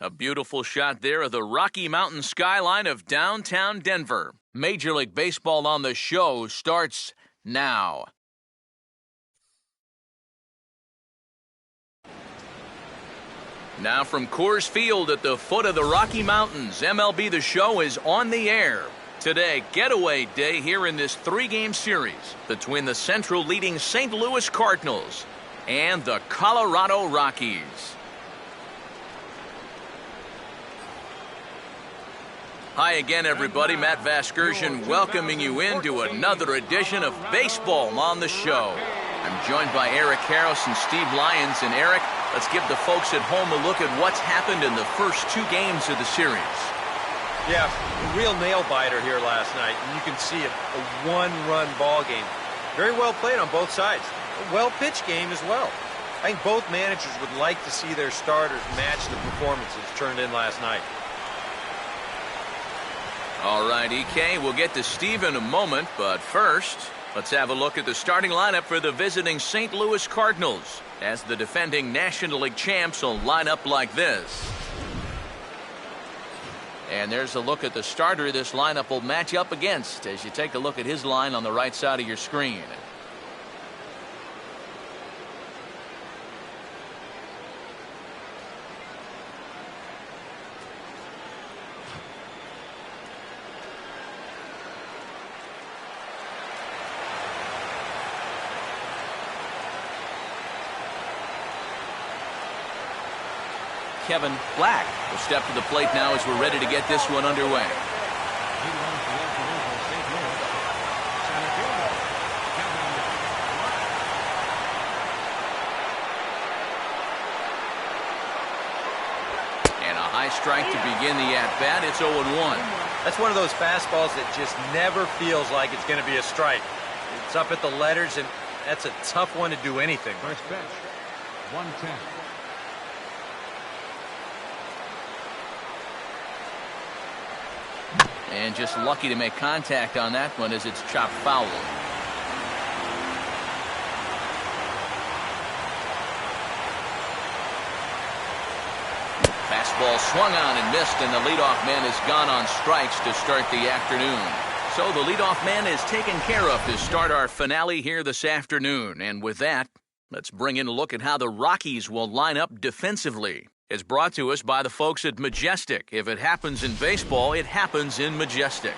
A beautiful shot there of the Rocky Mountain skyline of downtown Denver. Major League Baseball on the Show starts now. Now from Coors Field at the foot of the Rocky Mountains, MLB The Show is on the air. Today, getaway day here in this three-game series between the Central leading St. Louis Cardinals and the Colorado Rockies. Hi again, everybody. Matt Vasgersian welcoming you into another edition of Baseball on the Show. I'm joined by Eric Harris and Steve Lyons. And Eric, let's give the folks at home a look at what's happened in the first two games of the series. Yeah, a real nail-biter here last night. And you can see a one-run ball game. Very well played on both sides. A well-pitched game as well. I think both managers would like to see their starters match the performances turned in last night. All right, EK, we'll get to Steve in a moment, but first, let's have a look at the starting lineup for the visiting St. Louis Cardinals, as the defending National League champs will line up like this. And there's a look at the starter this lineup will match up against as you take a look at his line on the right side of your screen. Kevin Black will step to the plate now as we're ready to get this one underway. And a high strike to begin the at-bat. It's 0-1. That's one of those fastballs that just never feels like it's going to be a strike. It's up at the letters, and that's a tough one to do anything. First pitch, 110. And just lucky to make contact on that one as it's chopped foul. Fastball swung on and missed, and the leadoff man is gone on strikes to start the afternoon. So the leadoff man is taken care of to start our finale here this afternoon. And with that, let's bring in a look at how the Rockies will line up defensively. It's brought to us by the folks at Majestic. If it happens in baseball, it happens in Majestic.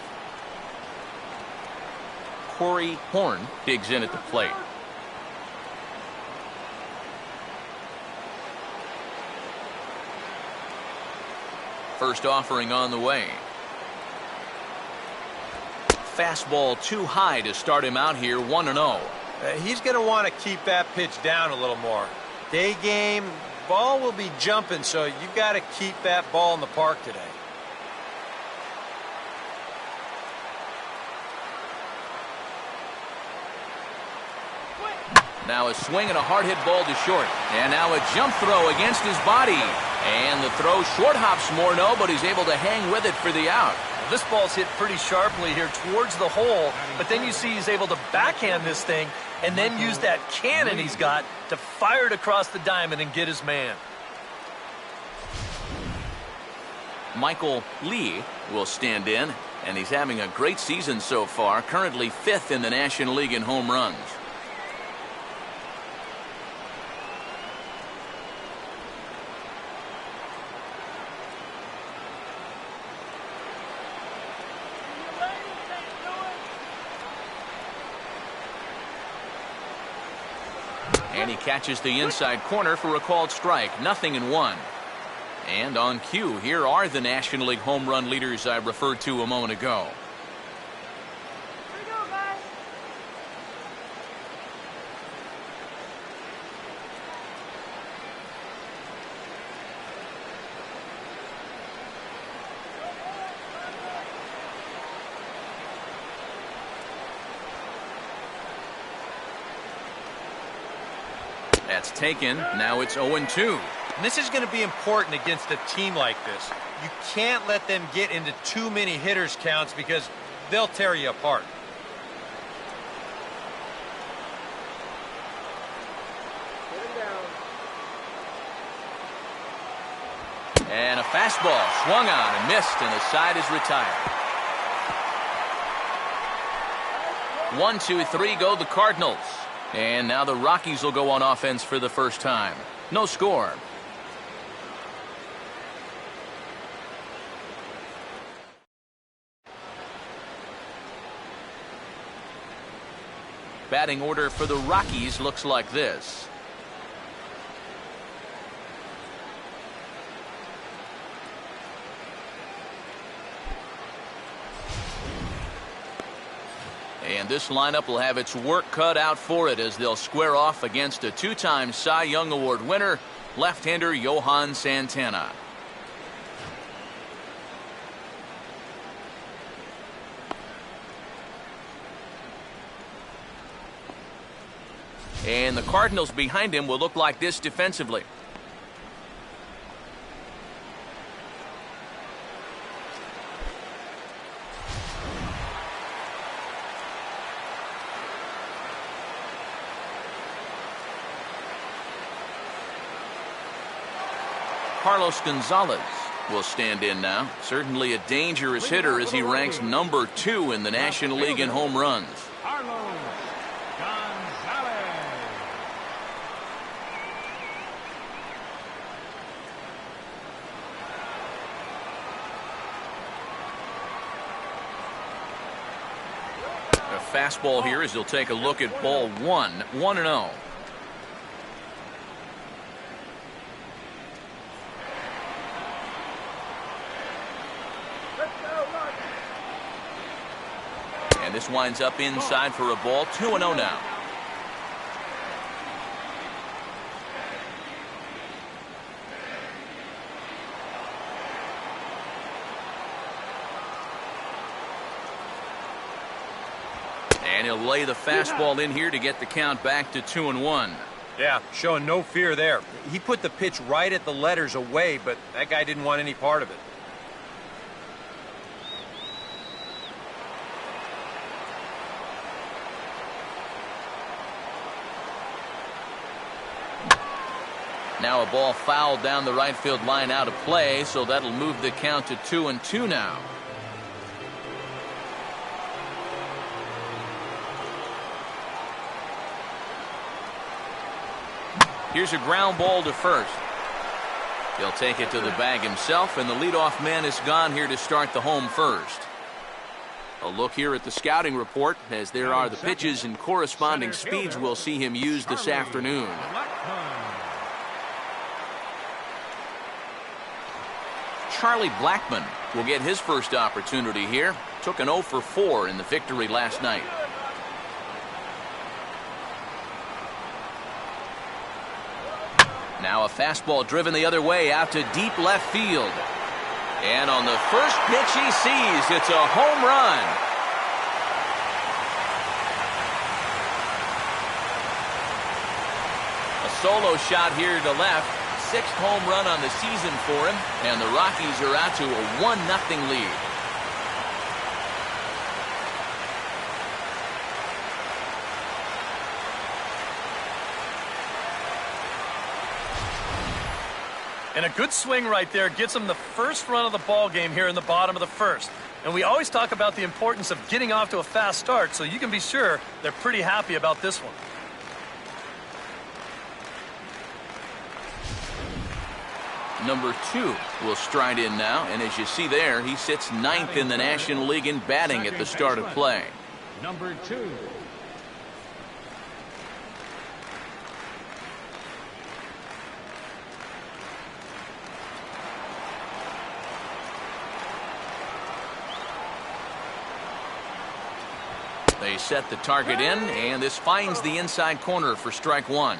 Corey Horn digs in at the plate. First offering on the way. Fastball too high to start him out here, 1-0. He's going to want to keep that pitch down a little more. Day game. Ball will be jumping, so you got to keep that ball in the park today. Now a swing and a hard hit ball to short. And now a jump throw against his body. And the throw short hops Morneau, but he's able to hang with it for the out. This ball's hit pretty sharply here towards the hole, but then you see he's able to backhand this thing and then use that cannon he's got to fire it across the diamond and get his man. Michael Lee will stand in, and he's having a great season so far, currently 5th in the National League in home runs. And he catches the inside corner for a called strike. 0-1. And on cue, here are the National League home run leaders I referred to a moment ago. Here we go, guys. That's taken. Now it's 0-2. And this is going to be important against a team like this. You can't let them get into too many hitters counts because they'll tear you apart. And a fastball swung on and missed, and the side is retired. 1-2-3 go the Cardinals. And now the Rockies will go on offense for the first time. No score. Batting order for the Rockies looks like this. And this lineup will have its work cut out for it as they'll square off against a two-time Cy Young Award winner, left-hander Johan Santana. And the Cardinals behind him will look like this defensively. Carlos Gonzalez will stand in now. Certainly a dangerous hitter as he ranks number 2 in the National League in home runs. Carlos Gonzalez. A fastball here as he'll take a look at ball 1, 1-0. And this winds up inside for a ball, 2-0 now. And he'll lay the fastball in here to get the count back to 2-1. Yeah, showing no fear there. He put the pitch right at the letters away, but that guy didn't want any part of it. Now a ball fouled down the right field line out of play, so that'll move the count to 2-2 now. Here's a ground ball to first. He'll take it to the bag himself, and the leadoff man is gone here to start the home first. A look here at the scouting report, as there are the pitches and corresponding speeds we'll see him use this afternoon. Charlie Blackmon will get his first opportunity here. Took an 0 for 4 in the victory last night. Now a fastball driven the other way out to deep left field. And on the first pitch he sees, it's a home run. A solo shot here to left. 6th home run on the season for him, and the Rockies are out to a 1-0 lead. And a good swing right there gets them the first run of the ball game here in the bottom of the first. And we always talk about the importance of getting off to a fast start, so you can be sure they're pretty happy about this one. Number 2 will stride in now, and as you see there, he sits 9th in the National League in batting at the start of play. Number 2. They set the target in, and this finds the inside corner for strike 1.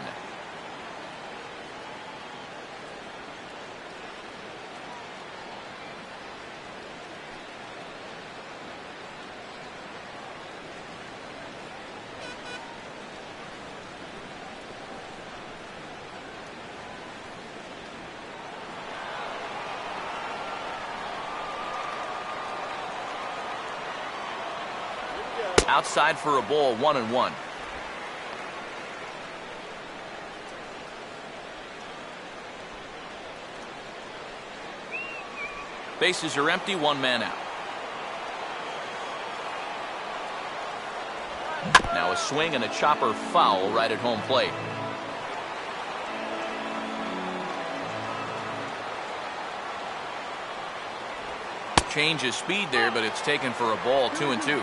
Outside for a ball, 1-1. Bases are empty, one man out. Now a swing and a chopper foul right at home plate. Change of speed there, but it's taken for a ball, 2-2.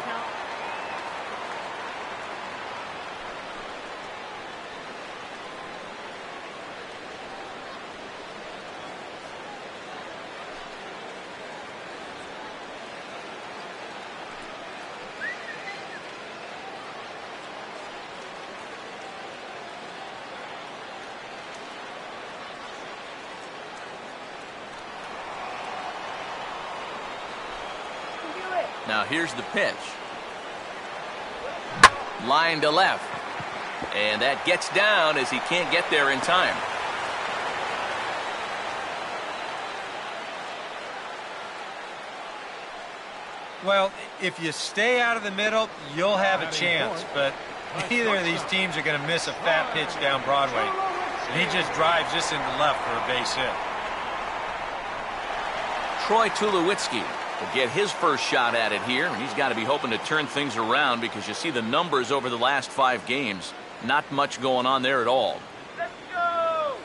Now here's the pitch. Line to left. And that gets down as he can't get there in time. Well, if you stay out of the middle, you'll have a chance. But neither of these teams are going to miss a fat pitch down Broadway. And he just drives this into left for a base hit. Troy Tulowitzki will get his first shot at it here, and he's got to be hoping to turn things around because you see the numbers over the last 5 games. Not much going on there at all. Let's go!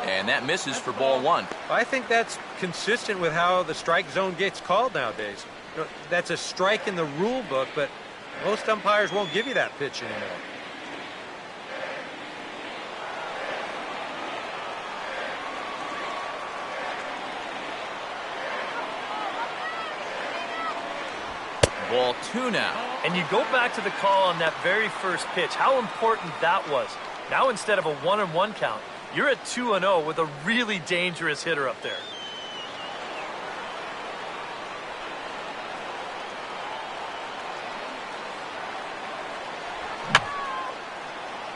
And that misses for ball 1. I think that's consistent with how the strike zone gets called nowadays. You know, that's a strike in the rule book, but most umpires won't give you that pitch anymore. Ball 2 now. And you go back to the call on that very first pitch, how important that was. Now instead of a 1-1 count, you're at 2-0 with a really dangerous hitter up there.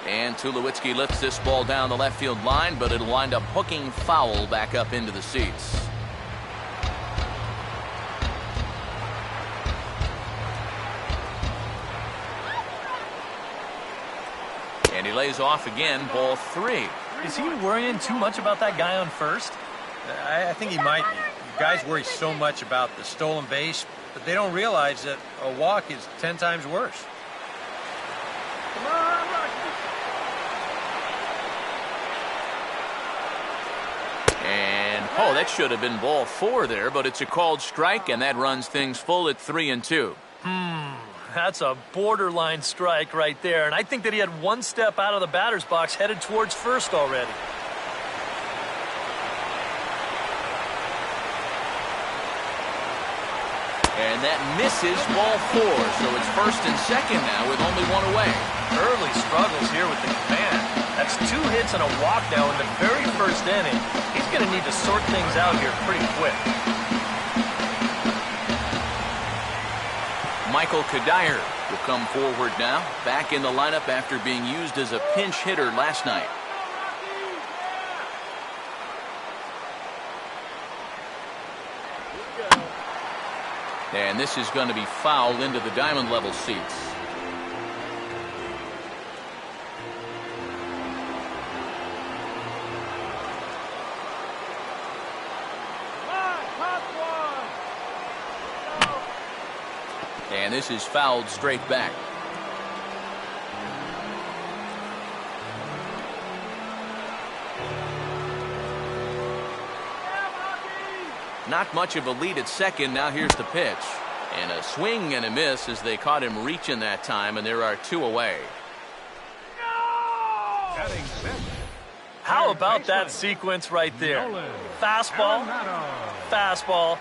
And Tulowitzki lifts this ball down the left field line, but it'll wind up hooking foul back up into the seats. And he lays off again, ball 3. Is he worrying too much about that guy on first? I think he might be. Guys worry so much about the stolen base, but they don't realize that a walk is 10 times worse. Come on, Rockies! And, oh, that should have been ball 4 there, but it's a called strike, and that runs things full at 3-2. That's a borderline strike right there, and I think that he had one step out of the batter's box headed towards first already. And that misses ball 4, so it's first and second now with only 1 away. Early struggles here with the command. That's 2 hits and a walk now in the very first inning. He's going to need to sort things out here pretty quick. Michael Kadire will come forward now, back in the lineup after being used as a pinch hitter last night. And this is going to be fouled into the diamond level seats. And this is fouled straight back. Not much of a lead at second. Now here's the pitch. And a swing and a miss as they caught him reaching that time, and there are 2 away. How about that sequence right there? Fastball, fastball,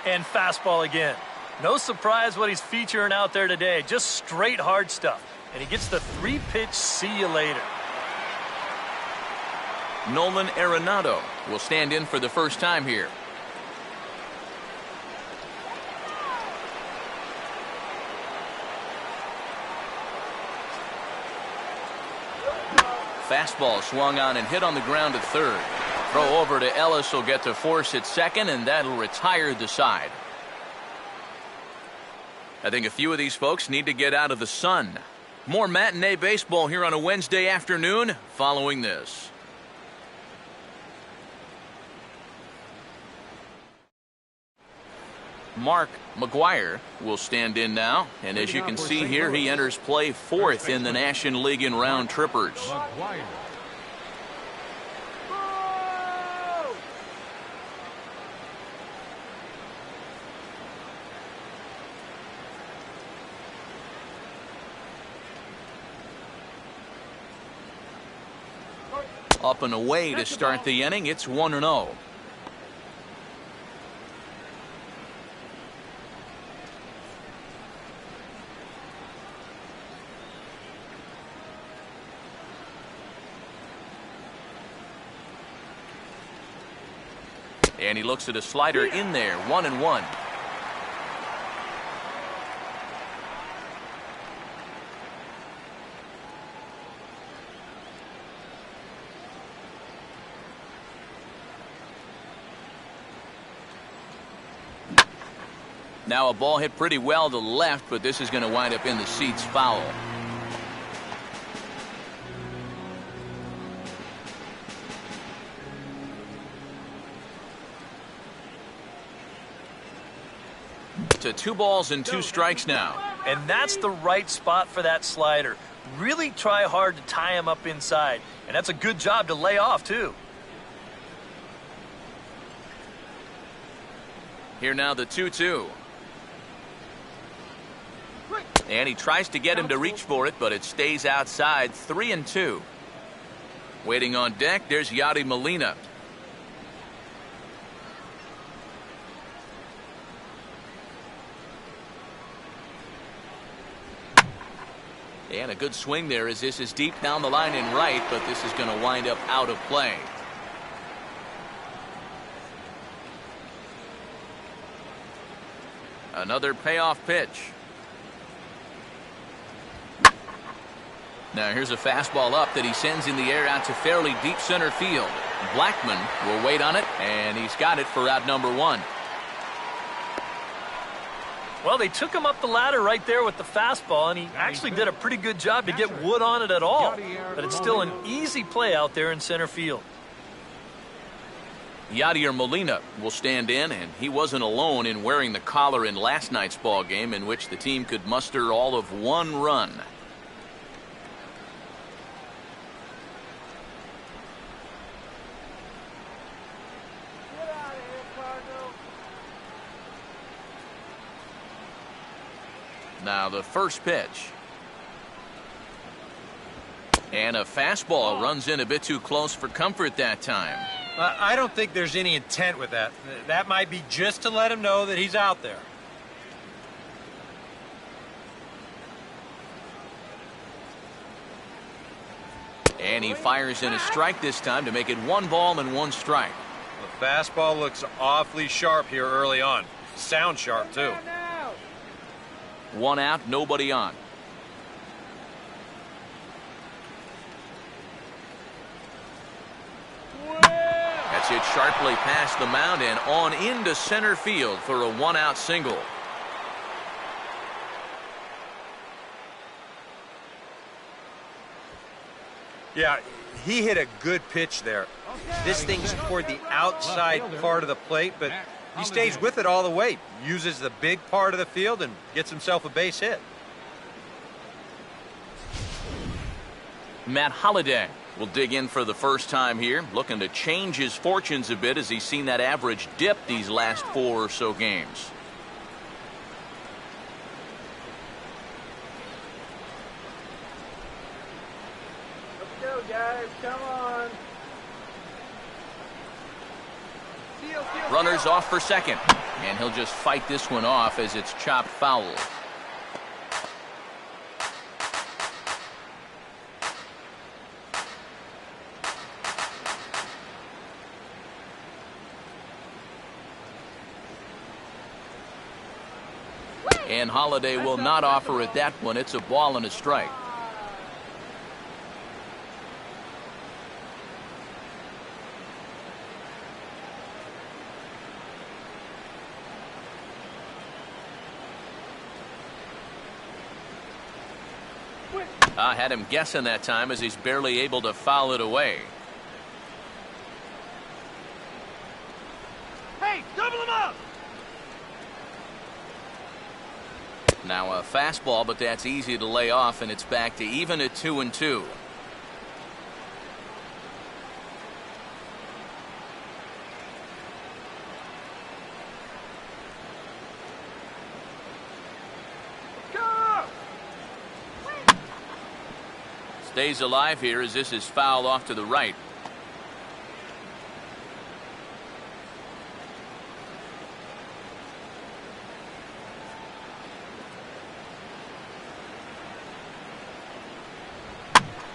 and fastball again. No surprise what he's featuring out there today. Just straight hard stuff. And he gets the 3-pitch see you later. Nolan Arenado will stand in for the first time here. Fastball swung on and hit on the ground at third. Throw over to Ellis will get to force at second, and that'll retire the side. I think a few of these folks need to get out of the sun. More matinee baseball here on a Wednesday afternoon following this. Mark McGuire will stand in now, and as you can see here, he enters play fourth in the National League in round trippers. McGuire. Up and away to start the inning. It's 1-0. And he looks at a slider in there. 1-1. Now a ball hit pretty well to the left, but this is going to wind up in the seats foul. To 2 balls and 2 strikes now. And that's the right spot for that slider. Really try hard to tie him up inside. And that's a good job to lay off, too. Here now the 2-2. And he tries to get him to reach for it, but it stays outside. 3-2. Waiting on deck, there's Yadi Molina. And a good swing there as this is deep down the line and right, but this is going to wind up out of play. Another payoff pitch. Now here's a fastball up that he sends in the air out to fairly deep center field. Blackman will wait on it, and he's got it for out number 1. Well, they took him up the ladder right there with the fastball, and he actually did a pretty good job to get wood on it at all. But it's still an easy play out there in center field. Yadier Molina will stand in, and he wasn't alone in wearing the collar in last night's ball game, in which the team could muster all of 1 run. Get out of here, Cardinals. Now the first pitch. And a fastball runs in a bit too close for comfort that time. I don't think there's any intent with that. That might be just to let him know that he's out there. And he fires in a strike this time to make it 1 ball and 1 strike. The fastball looks awfully sharp here early on. Sound sharp, too. 1 out, nobody on. That's hit sharply past the mound and on into center field for a 1-out single. Yeah, he hit a good pitch there. This thing's toward the outside part of the plate, but he stays with it all the way. Uses the big part of the field and gets himself a base hit. Matt Holliday will dig in for the first time here, looking to change his fortunes a bit as he's seen that average dip these last 4 or so games. Let's go, guys. Come on. Runners off for second, and he'll just fight this one off as it's chopped foul. And Holliday will not offer it that one. It's a ball and a strike. Had him guessing that time as he's barely able to foul it away. Hey, double him up! Now a fastball, but that's easy to lay off, and it's back to even at 2-2. Stays alive here as this is fouled off to the right.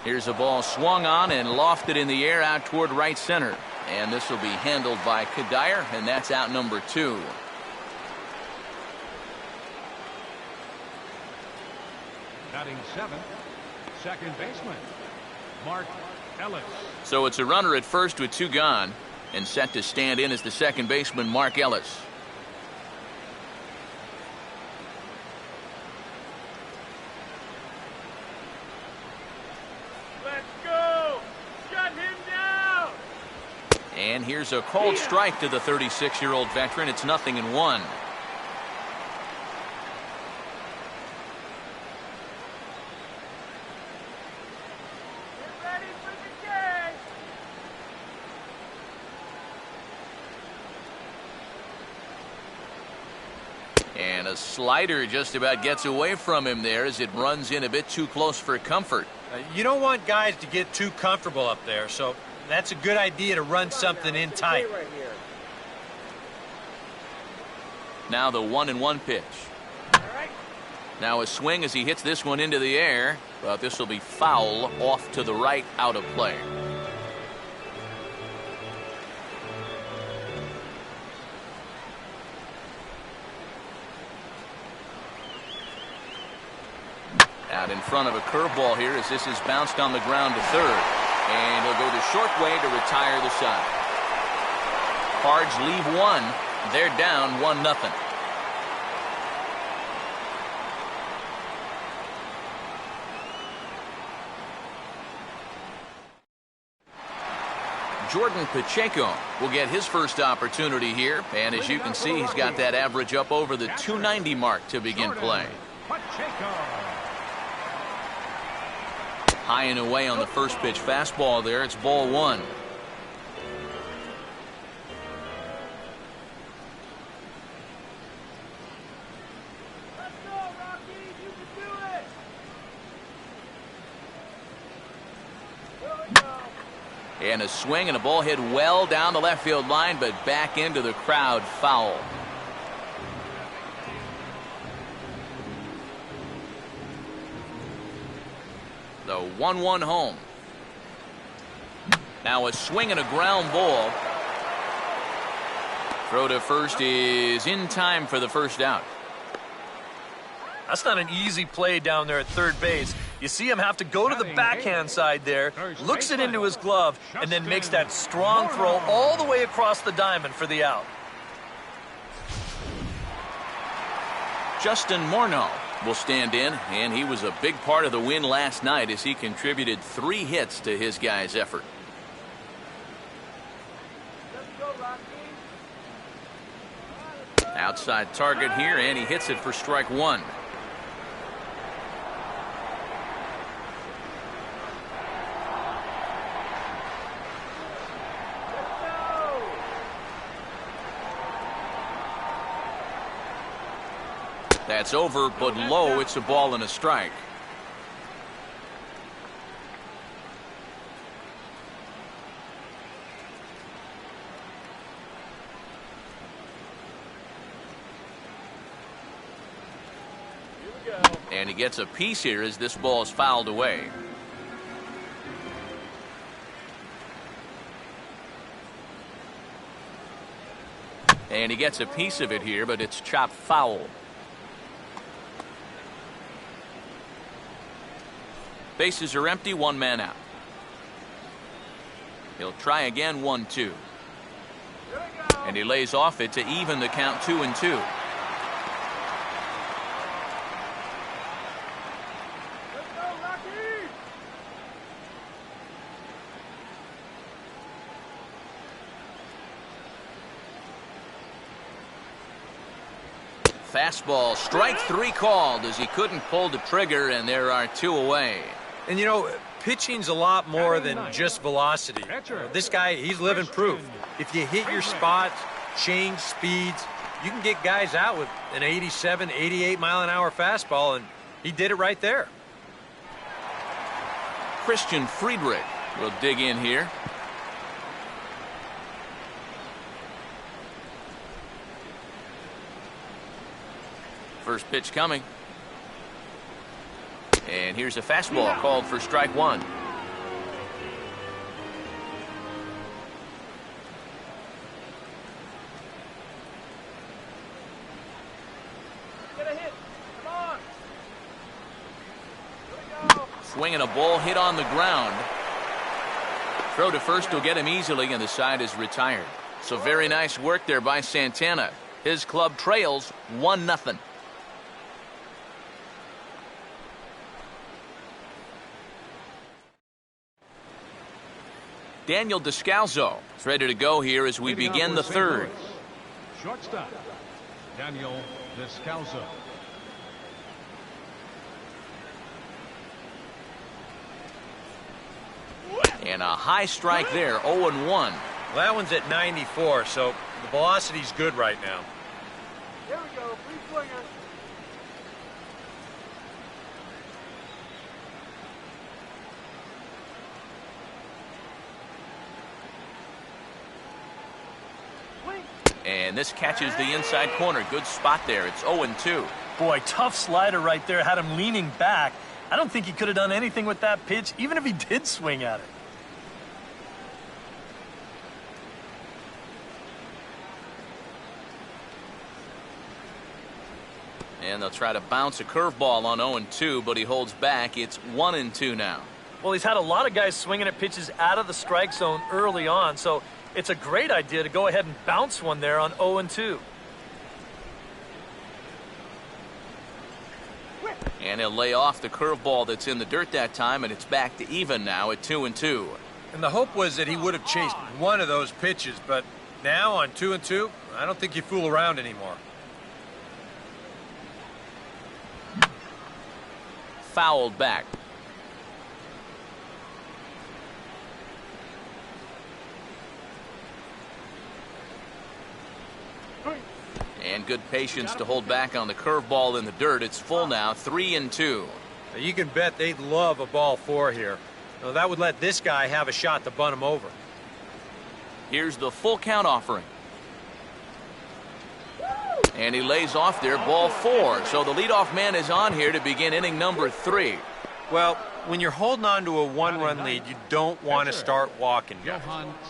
Here's a ball swung on and lofted in the air out toward right center. And this will be handled by Kadire, and that's out number 2. Batting 7th, second baseman, Mark Ellis. So it's a runner at first with 2 gone, and set to stand in as the second baseman, Mark Ellis. Let's go! Shut him down! And here's a cold strike to the 36-year-old veteran. It's 0-1. And a slider just about gets away from him there as it runs in a bit too close for comfort. You don't want guys to get too comfortable up there, so that's a good idea to run something in tight. Now the 1-1 pitch. Now a swing as he hits this one into the air, but this will be foul off to the right, out of play. Out in front of a curveball here as this is bounced on the ground to third. And he'll go the short way to retire the side. Cards leave 1. They're down 1-0. Jordan Pacheco will get his first opportunity here. And as you can see, he's got that average up over the 290 mark to begin play. High and away on the first pitch fastball there. It's ball 1. Let's go, Rockies! You can do it! Here we go! And a swing and a ball hit well down the left field line, but back into the crowd, foul. The 1-1 home. Now a swing and a ground ball. Throw to first is in time for the first out. That's not an easy play down there at third base. You see him have to go to the backhand side there, looks it into his glove, and then makes that strong throw all the way across the diamond for the out. Justin Morneau will stand in, and he was a big part of the win last night as he contributed 3 hits to his guys' effort. Let's go, Rockies! Outside target here, and he hits it for strike 1. That's over, but low. It's a ball and a strike. Here we go. And he gets a piece here as this ball is fouled away. And he gets a piece of it here, but it's chopped foul. Bases are empty, 1 man out. He'll try again, 1-2. And he lays off it to even the count 2-2. Let's go, Rockies! fastball, strike 3 called as he couldn't pull the trigger, and there are 2 away. And you know, pitching's a lot more than just velocity. This guy, he's living proof. If you hit your spots, change speeds, you can get guys out with an 87, 88 mile an hour fastball, and he did it right there. Christian Friedrich will dig in here. First pitch coming. And here's a fastball called for strike 1. Get a hit. Come on. Swinging a ball hit on the ground. Throw to first will get him easily, and the side is retired. So very nice work there by Santana. His club trails 1-0. Daniel Descalzo is ready to go here as we begin the third. Shortstop, Daniel Descalzo. And a high strike there, 0-1. Well, that one's at 94, so the velocity's good right now. Here we go. Free swinger. And this catches the inside corner. Good spot there. It's 0-2. Boy, tough slider right there. Had him leaning back. I don't think he could have done anything with that pitch, even if he did swing at it. And they'll try to bounce a curveball on 0-2, but he holds back. It's 1-2 now. Well, he's had a lot of guys swinging at pitches out of the strike zone early on, so it's a great idea to go ahead and bounce one there on 0-2. And he'll lay off the curveball that's in the dirt that time, and it's back to even now at 2-2. And the hope was that he would have chased one of those pitches, but now on 2-2, I don't think you fool around anymore. Fouled back. And good patience to hold back on the curveball in the dirt. It's full now, 3-2. Now, you can bet they'd love a ball 4 here. Now, that would let this guy have a shot to bunt him over. Here's the full count offering. And he lays off there, ball 4. So the leadoff man is on here to begin inning number 3. Well, when you're holding on to a 1-run lead, you don't want to start walking guys,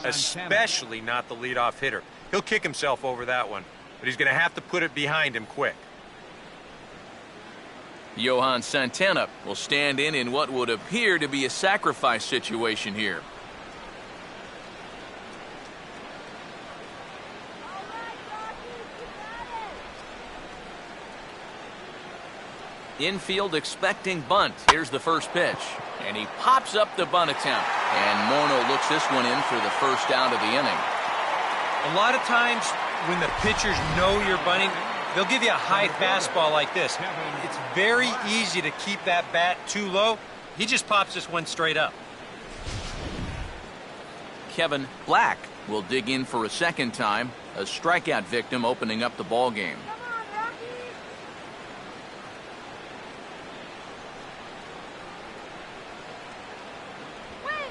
especially not the leadoff hitter. He'll kick himself over that one, but he's going to have to put it behind him quick. Johan Santana will stand in what would appear to be a sacrifice situation here. Infield expecting bunt. Here's the first pitch. And he pops up the bunt attempt. And Morneau looks this one in for the first out of the inning. A lot of times when the pitchers know you're bunting, they'll give you a high fastball like this. It's very easy to keep that bat too low. He just pops this one straight up. Kevin Black will dig in for a second time. A strikeout victim opening up the ball game.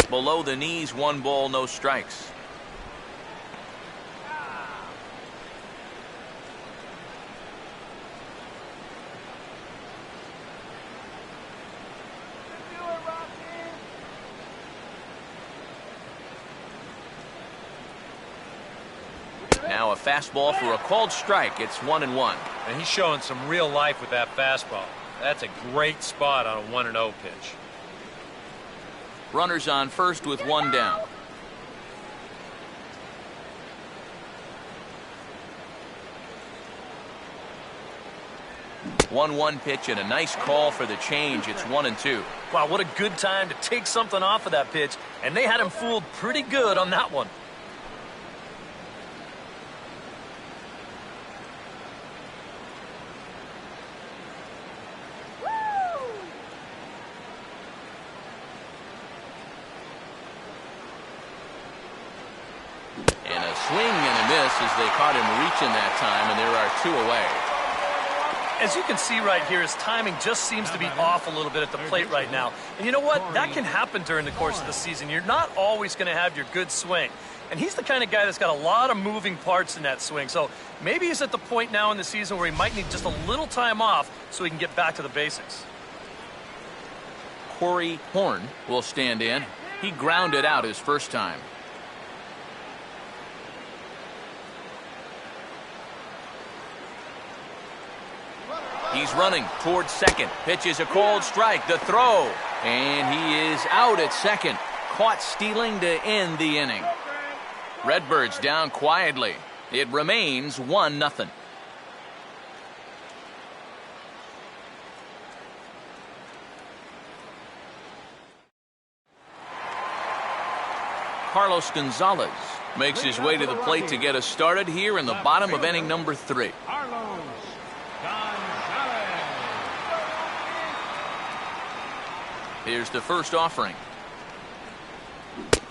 Below the knees, 1 ball, no strikes. Now a fastball for a called strike. It's 1-1. And he's showing some real life with that fastball. That's a great spot on a 1-0 pitch. Runners on first with 1 down. One pitch and a nice call for the change. It's 1-2. Wow, what a good time to take something off of that pitch, and they had him fooled pretty good on that one. swing and a miss as they caught him reaching that time, and there are 2 away. As you can see right here, his timing just seems to be off a little bit at the plate right now. And you know what? That can happen during the course of the season. You're not always going to have your good swing. And he's the kind of guy that's got a lot of moving parts in that swing. So maybe he's at the point now in the season where he might need just a little time off so he can get back to the basics. Corey Horn will stand in. He grounded out his first time. He's running towards second. Pitches a cold strike. The throw. And he is out at second. Caught stealing to end the inning. Redbirds down quietly. It remains 1-0. Carlos Gonzalez makes his way to the plate to get us started here in the bottom of inning number 3. Carlos Gonzalez. Here's the first offering.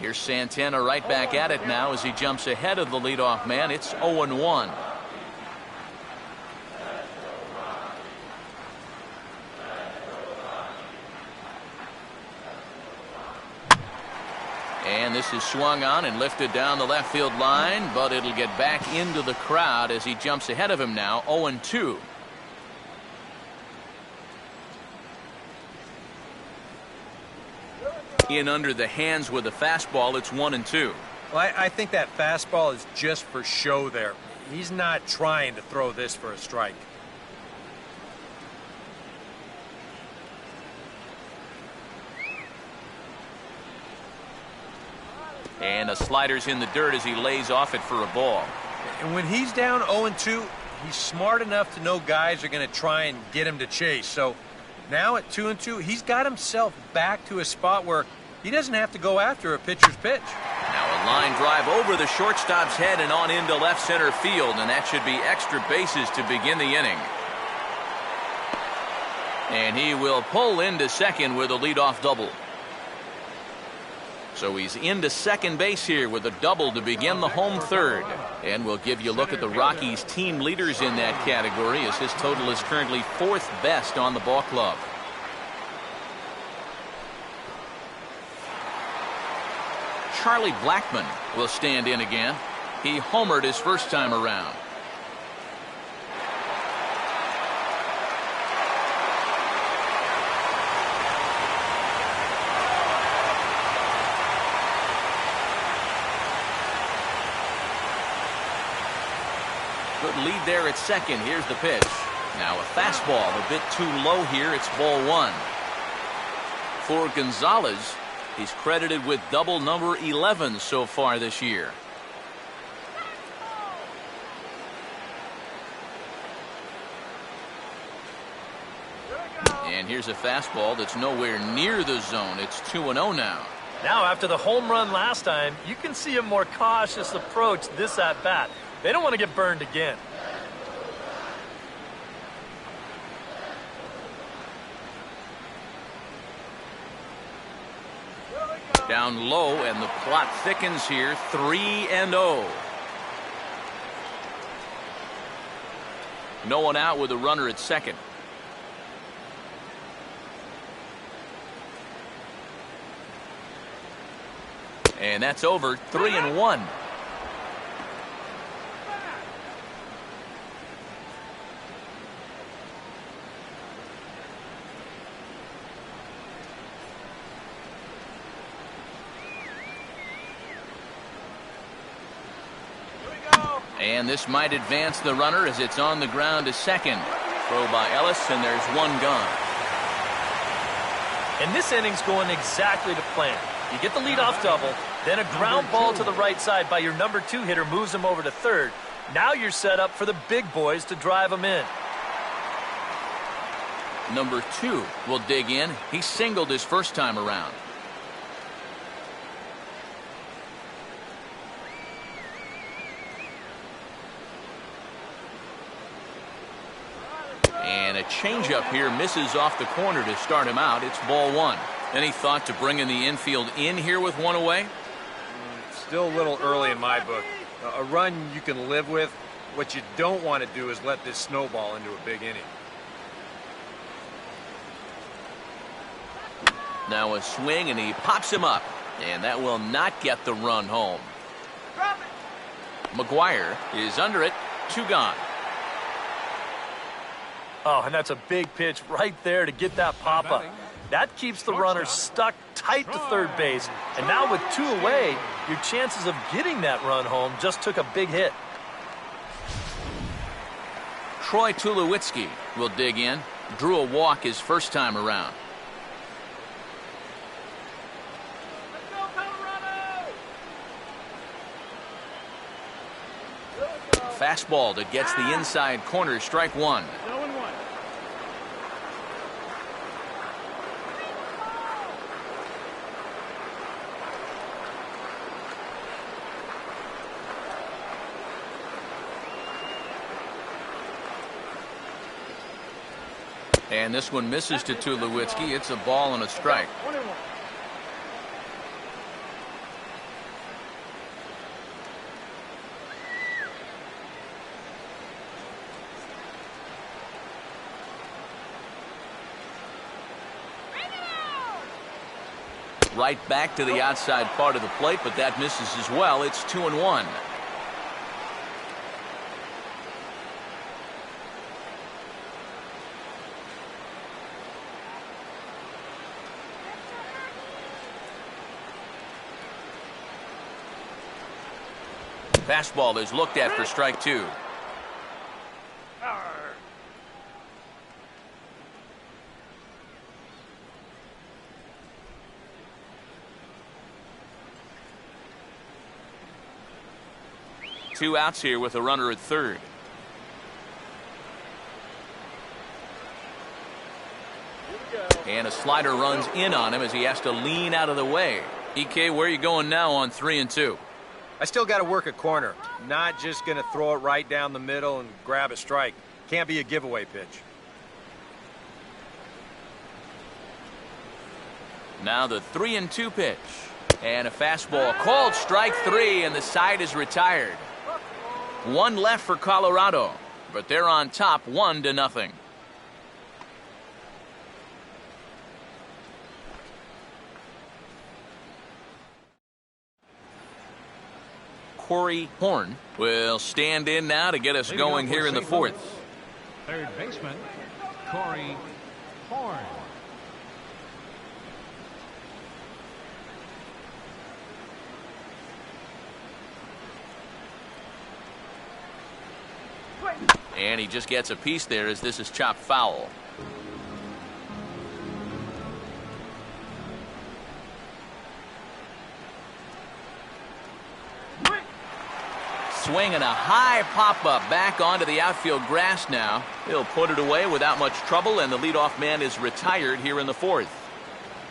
Here's Santana right back at it now as he jumps ahead of the leadoff man. It's 0-1. And this is swung on and lifted down the left field line, but it'll get back into the crowd as he jumps ahead of him now, 0-2. In under the hands with a fastball, it's 1-2. Well, I think that fastball is just for show there. He's not trying to throw this for a strike. And the slider's in the dirt as he lays off it for a ball. And when he's down 0-2, he's smart enough to know guys are going to try and get him to chase. So now at 2-2, he's got himself back to a spot where he doesn't have to go after a pitcher's pitch. Now a line drive over the shortstop's head and on into left center field, and that should be extra bases to begin the inning. And he will pull into second with a leadoff double. So he's into second base here with a double to begin the home third. And we'll give you a look at the Rockies team leaders in that category as his total is currently 4th best on the ball club. Charlie Blackmon will stand in again. He homered his first time around. Good lead there at second. Here's the pitch. Now a fastball a bit too low here. It's ball 1. For Gonzalez, he's credited with double number 11 so far this year. And here's a fastball that's nowhere near the zone. It's 2-0 now. Now, after the home run last time, you can see a more cautious approach this at bat. They don't want to get burned again. Down low, and the plot thickens here. 3-0. No one out with a runner at second. And that's over. 3-1. And this might advance the runner as it's on the ground to second. Throw by Ellis, and there's one gone. And this inning's going exactly to plan. You get the leadoff double, then a ground ball to the right side by your number 2 hitter moves him over to third. Now you're set up for the big boys to drive him in. Number 2 will dig in. He singled his first time around. And a changeup here misses off the corner to start him out. It's ball 1. Any thought to bringing the infield in here with one away? Still a little early in my book. A run you can live with. What you don't want to do is let this snowball into a big inning. Now a swing, and he pops him up. And that will not get the run home. McGuire is under it. 2 gone. Oh, and that's a big pitch right there to get that pop-up. That keeps the runner stuck tight to third base. And now with 2 away, your chances of getting that run home just took a big hit. Troy Tulowitzki will dig in. Drew a walk his first time around. Fastball that gets the inside corner. Strike 1. 0-1. And this one misses to Tulowitzki. It's a ball and a strike. 1-1. Right back to the outside part of the plate, but that misses as well. It's 2-1. Fastball is looked at for strike 2. Two outs here with a runner at third. And a slider runs in on him as he has to lean out of the way. EK, where are you going now on 3-2? I still got to work a corner. Not just going to throw it right down the middle and grab a strike. Can't be a giveaway pitch. Now the 3-2 pitch. And a fastball called strike 3, and the side is retired. 1 left for Colorado, but they're on top 1-0. Corey Horn will stand in now to get us going here in the 4th. Third baseman, Corey Horn. And he just gets a piece there as this is chopped foul. Swing and a high pop-up back onto the outfield grass now. He'll put it away without much trouble, and the leadoff man is retired here in the 4th.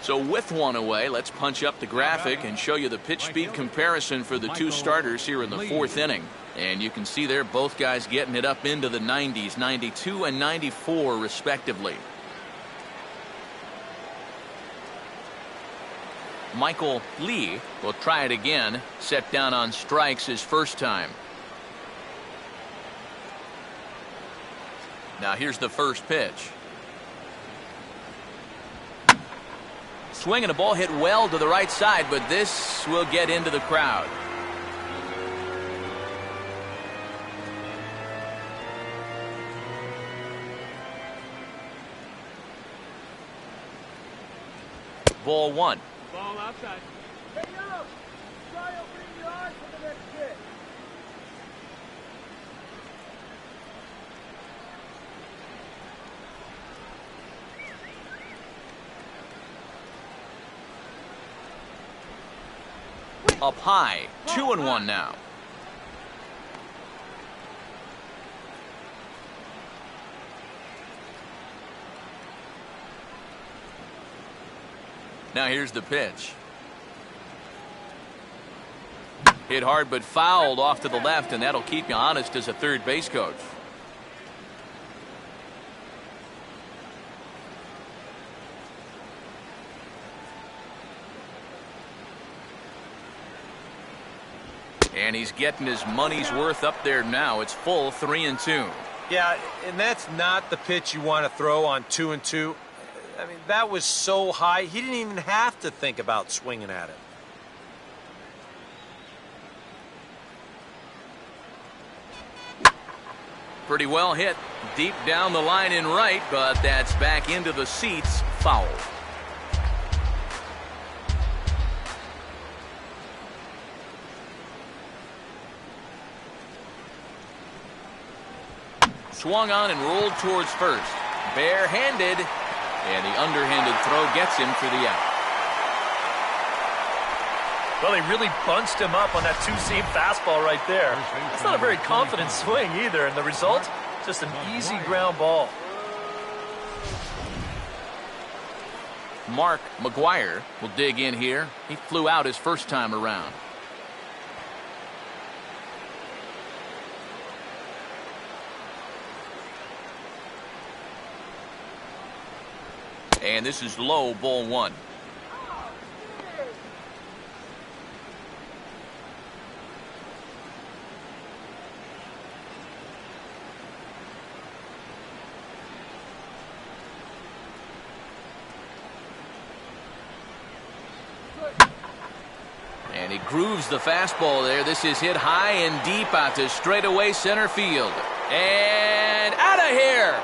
So with 1 away, let's punch up the graphic and show you the pitch speed comparison for the 2 starters here in the 4th inning. And you can see there both guys getting it up into the 90s, 92 and 94 respectively. Michael Lee will try it again, set down on strikes his first time. Now here's the first pitch. Swinging a ball hit well to the right side, but this will get into the crowd. Ball 1. Ball outside. Hey, yo! Try opening your eyes for the next pitch. Up high, 2-1 now. Now here's the pitch. Hit hard but fouled off to the left, and that'll keep you honest as a third base coach. And he's getting his money's worth up there now. It's full 3-2. Yeah, and that's not the pitch you want to throw on 2-2. I mean, that was so high, he didn't even have to think about swinging at it. Pretty well hit. Deep down the line in right, but that's back into the seats. Foul. Swung on and rolled towards first. Barehanded, and the underhanded throw gets him for the out. Well, he really bunched him up on that two-seam fastball right there. That's not a very confident swing either, and the result, just an easy ground ball. Mark McGuire will dig in here. He flew out his first time around. And this is low, ball one. And he grooves the fastball there. This is hit high and deep out to straightaway center field. And out of here!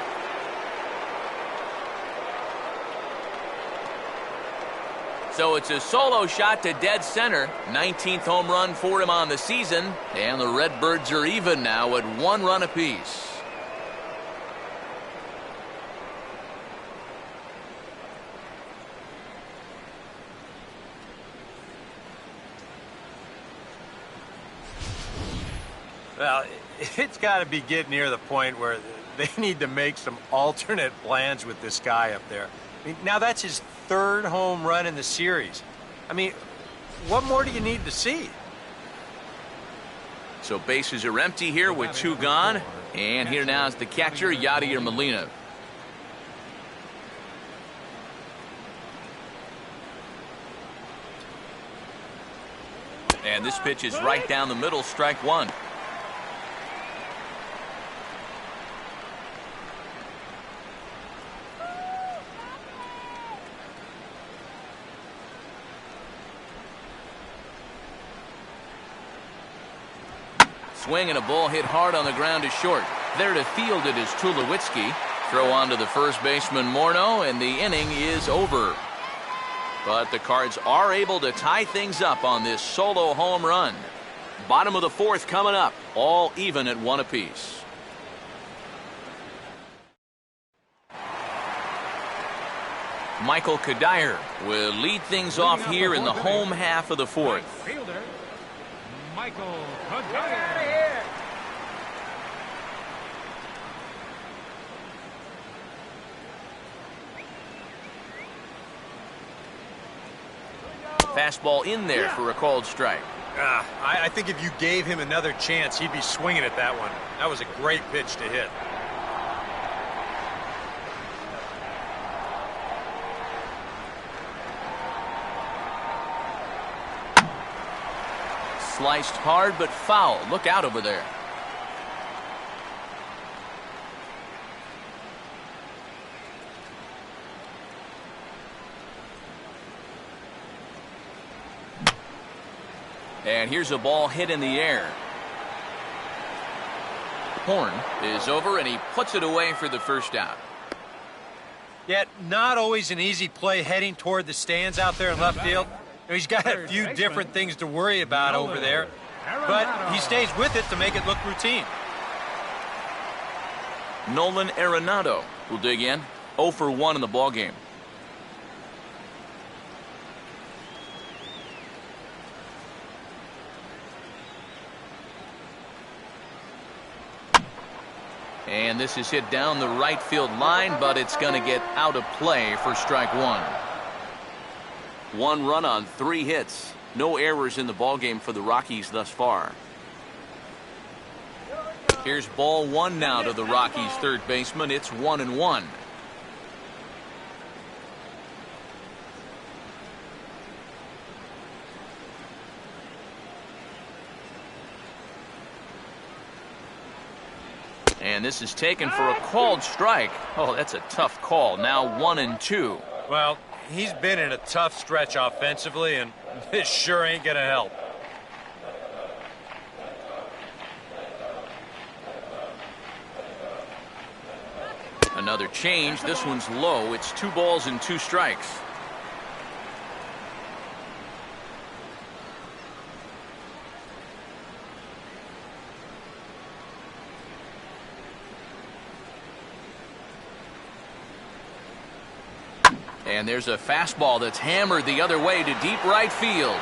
So it's a solo shot to dead center. 19th home run for him on the season. And the Redbirds are even now at 1 run apiece. Well, it's got to be getting near the point where they need to make some alternate plans with this guy up there. I mean, now that's his 3rd home run in the series. I mean, what more do you need to see? So bases are empty here with 2 gone. And here now is the catcher, Yadier Molina. And this pitch is right down the middle, strike one. Swing and a ball hit hard on the ground to short. There to field it is Tulowitzki. Throw on to the first baseman Morneau, and the inning is over. But the Cards are able to tie things up on this solo home run. Bottom of the 4th coming up, all even at 1 apiece. Michael Kadire will lead things off here in the home half of the 4th. Fielder, Michael Get out of Cardinals. here! Fastball in there for a called strike. I think if you gave him another chance, he'd be swinging at that one. That was a great pitch to hit. Sliced hard but foul. Look out over there. And here's a ball hit in the air. Horn is over and he puts it away for the first out. Yet not always an easy play heading toward the stands out there in left field. He's got a few different things to worry about over there, but he stays with it to make it look routine. Nolan Arenado will dig in. 0 for 1 in the ballgame. And this is hit down the right field line, but it's going to get out of play for strike one. 1 run on 3 hits. No errors in the ballgame for the Rockies thus far. Here's ball 1 now to the Rockies' third baseman. It's 1-1. And this is taken for a called strike. Oh, that's a tough call. Now 1-2. Well, he's been in a tough stretch offensively, and this sure ain't going to help. Another change. This one's low. It's 2 balls and 2 strikes. And there's a fastball that's hammered the other way to deep right field.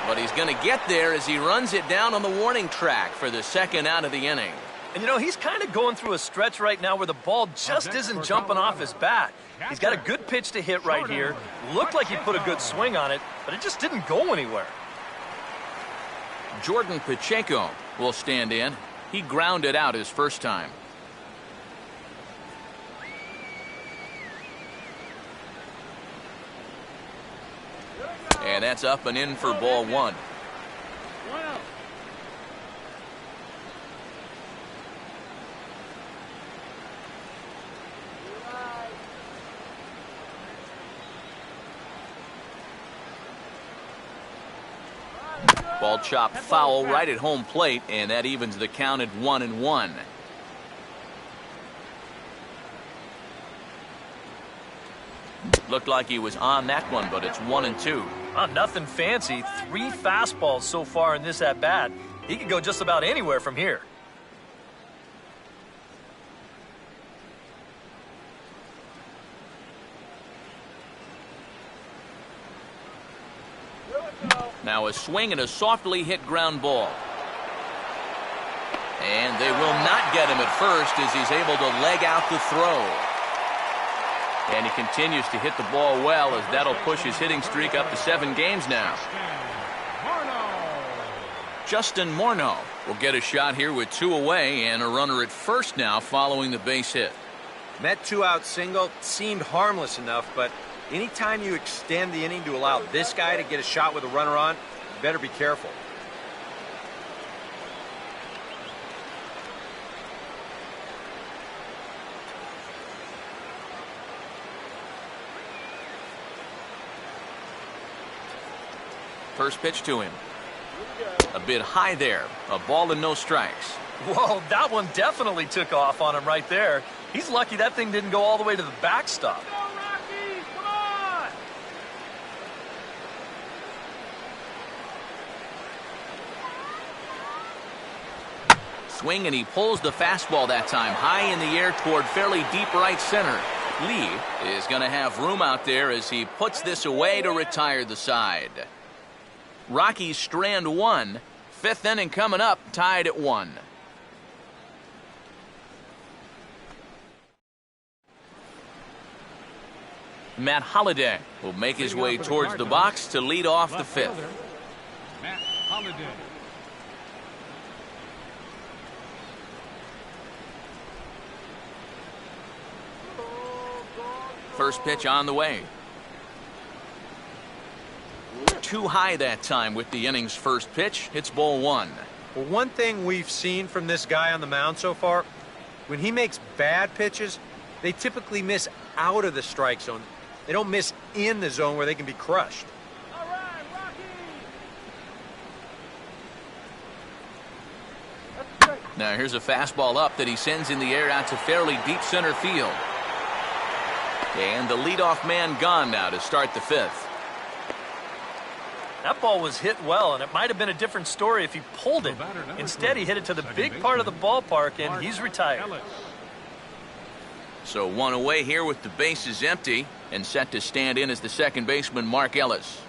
But he's going to get there as he runs it down on the warning track for the second out of the inning. And, you know, he's kind of going through a stretch right now where the ball just isn't jumping off his bat. He's got a good pitch to hit right here. Looked like he put a good swing on it, but it just didn't go anywhere. Jordan Pacheco will stand in. He grounded out his first time. And that's up and in for ball 1. Ball chopped foul right at home plate, and that evens the count at 1-1. Looked like he was on that one, but it's 1-2. Nothing fancy. 3 fastballs so far in this at-bat. He could go just about anywhere from here. Now a swing and a softly hit ground ball. And they will not get him at first as he's able to leg out the throw. And he continues to hit the ball well as that'll push his hitting streak up to 7 games now. Justin Morneau will get a shot here with 2 away and a runner at first now following the base hit. That 2-out single seemed harmless enough, but anytime you extend the inning to allow this guy to get a shot with a runner on, you better be careful. First pitch to him. A bit high there. A ball and no strikes. Whoa, that one definitely took off on him right there. He's lucky that thing didn't go all the way to the backstop. Go, Rockies! Come on! Swing, and he pulls the fastball that time high in the air toward fairly deep right center. Lee is going to have room out there as he puts this away to retire the side. Rockies strand 1. 5th inning coming up, tied at 1. Matt Holliday will make his way towards the box to lead off the 5th. Matt Holliday. First pitch on the way. Too high that time with the inning's first pitch. It's ball 1. Well, one thing we've seen from this guy on the mound so far, when he makes bad pitches, they typically miss out of the strike zone. They don't miss in the zone where they can be crushed. All right, Rocky! That's great. Now here's a fastball up that he sends in the air out to fairly deep center field. And the leadoff man gone now to start the 5th. That ball was hit well, and it might have been a different story if he pulled it. Instead, he hit it to the big part of the ballpark, and he's retired. So 1 away here with the bases empty, and set to stand in as the second baseman, Mark Ellis.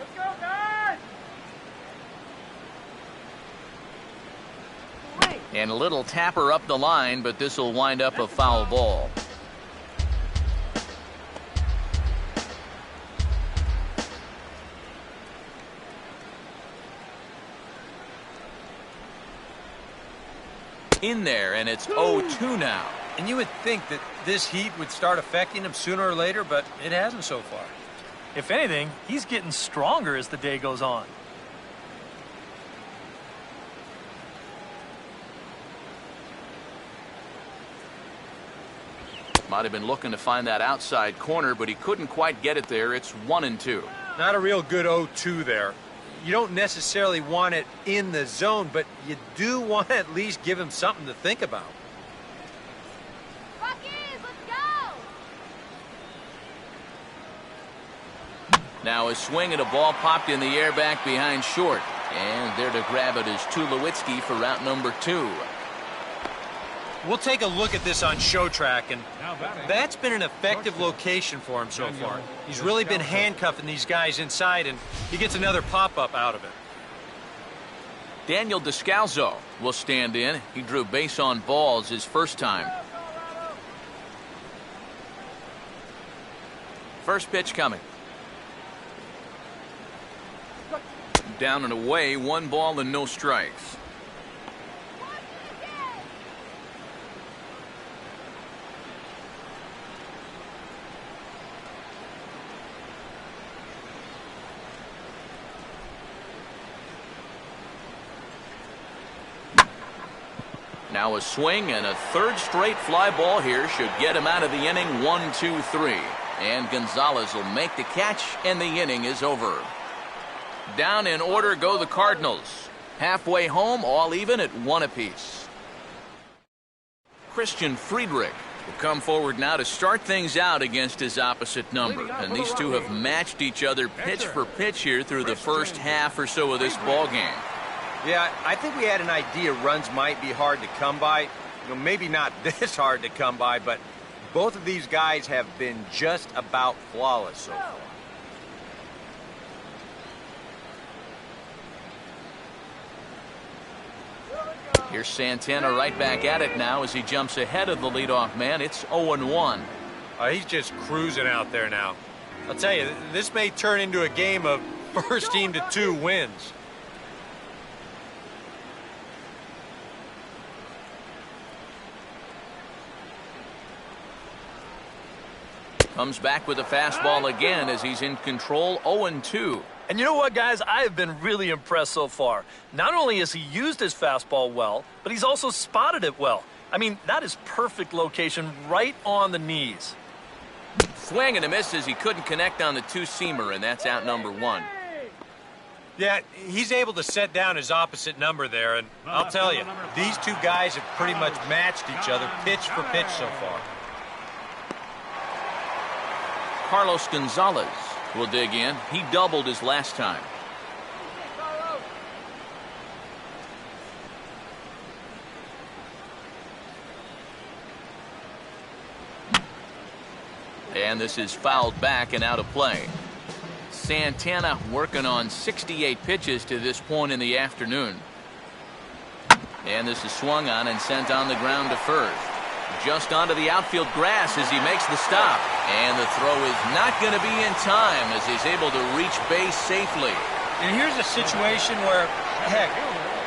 Let's go, guys! And a little tapper up the line, but this will wind up a foul ball. In there, and it's 0-2 now. And you would think that this heat would start affecting him sooner or later, but it hasn't so far. If anything, he's getting stronger as the day goes on. Might have been looking to find that outside corner, but he couldn't quite get it there. It's 1-2. Not a real good 0-2 there. You don't necessarily want it in the zone, but you do want to at least give him something to think about. Rockies, let's go! Now a swing and a ball popped in the air back behind short. And there to grab it is Tulowitzki for route number 2. We'll take a look at this on Show Track, and that's been an effective location for him so far. He's really been handcuffing these guys inside, and he gets another pop-up out of it. Daniel Descalzo will stand in. He drew base on balls his first time. First pitch coming. Down and away, 1 ball and no strikes. Now a swing and a third straight fly ball here should get him out of the inning. 1-2-3. And Gonzalez will make the catch, and the inning is over. Down in order go the Cardinals. Halfway home, all even at 1 apiece. Christian Friedrich will come forward now to start things out against his opposite number. And these two have matched each other pitch for pitch here through the first half or so of this ball game. Yeah, I think we had an idea runs might be hard to come by. Maybe not this hard to come by, but both of these guys have been just about flawless so far. Here's Santana right back at it now as he jumps ahead of the leadoff man. It's 0-1. He's just cruising out there now. I'll tell you, this may turn into a game of first team to 2 wins. Comes back with a fastball again as he's in control. 0-2. And you know what, guys? I have been really impressed so far. Not only has he used his fastball well, but he's also spotted it well. I mean, that is perfect location right on the knees. Swing and a miss as he couldn't connect on the 2-seamer, and that's out number 1. Yeah, he's able to set down his opposite number there, and I'll tell you, these two guys have pretty much matched each other pitch for pitch so far. Carlos Gonzalez will dig in. He doubled his last time. And this is fouled back and out of play. Santana working on 68 pitches to this point in the afternoon. And this is swung on and sent on the ground to first. Just onto the outfield grass as he makes the stop. And the throw is not going to be in time as he's able to reach base safely. And here's a situation where, heck,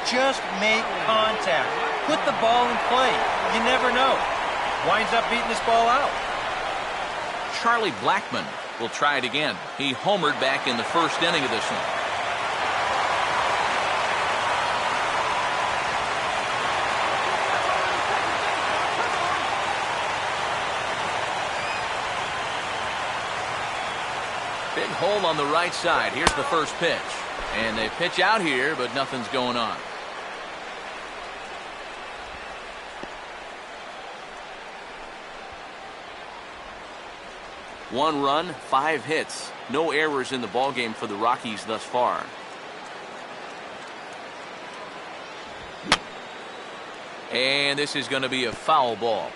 just make contact. Put the ball in play. You never know. Winds up beating this ball out. Charlie Blackmon will try it again. He homered back in the first inning of this one. Big hole on the right side. Here's the first pitch. And they pitch out here, but nothing's going on. One run, 5 hits. No errors in the ballgame for the Rockies thus far. And this is going to be a foul ball.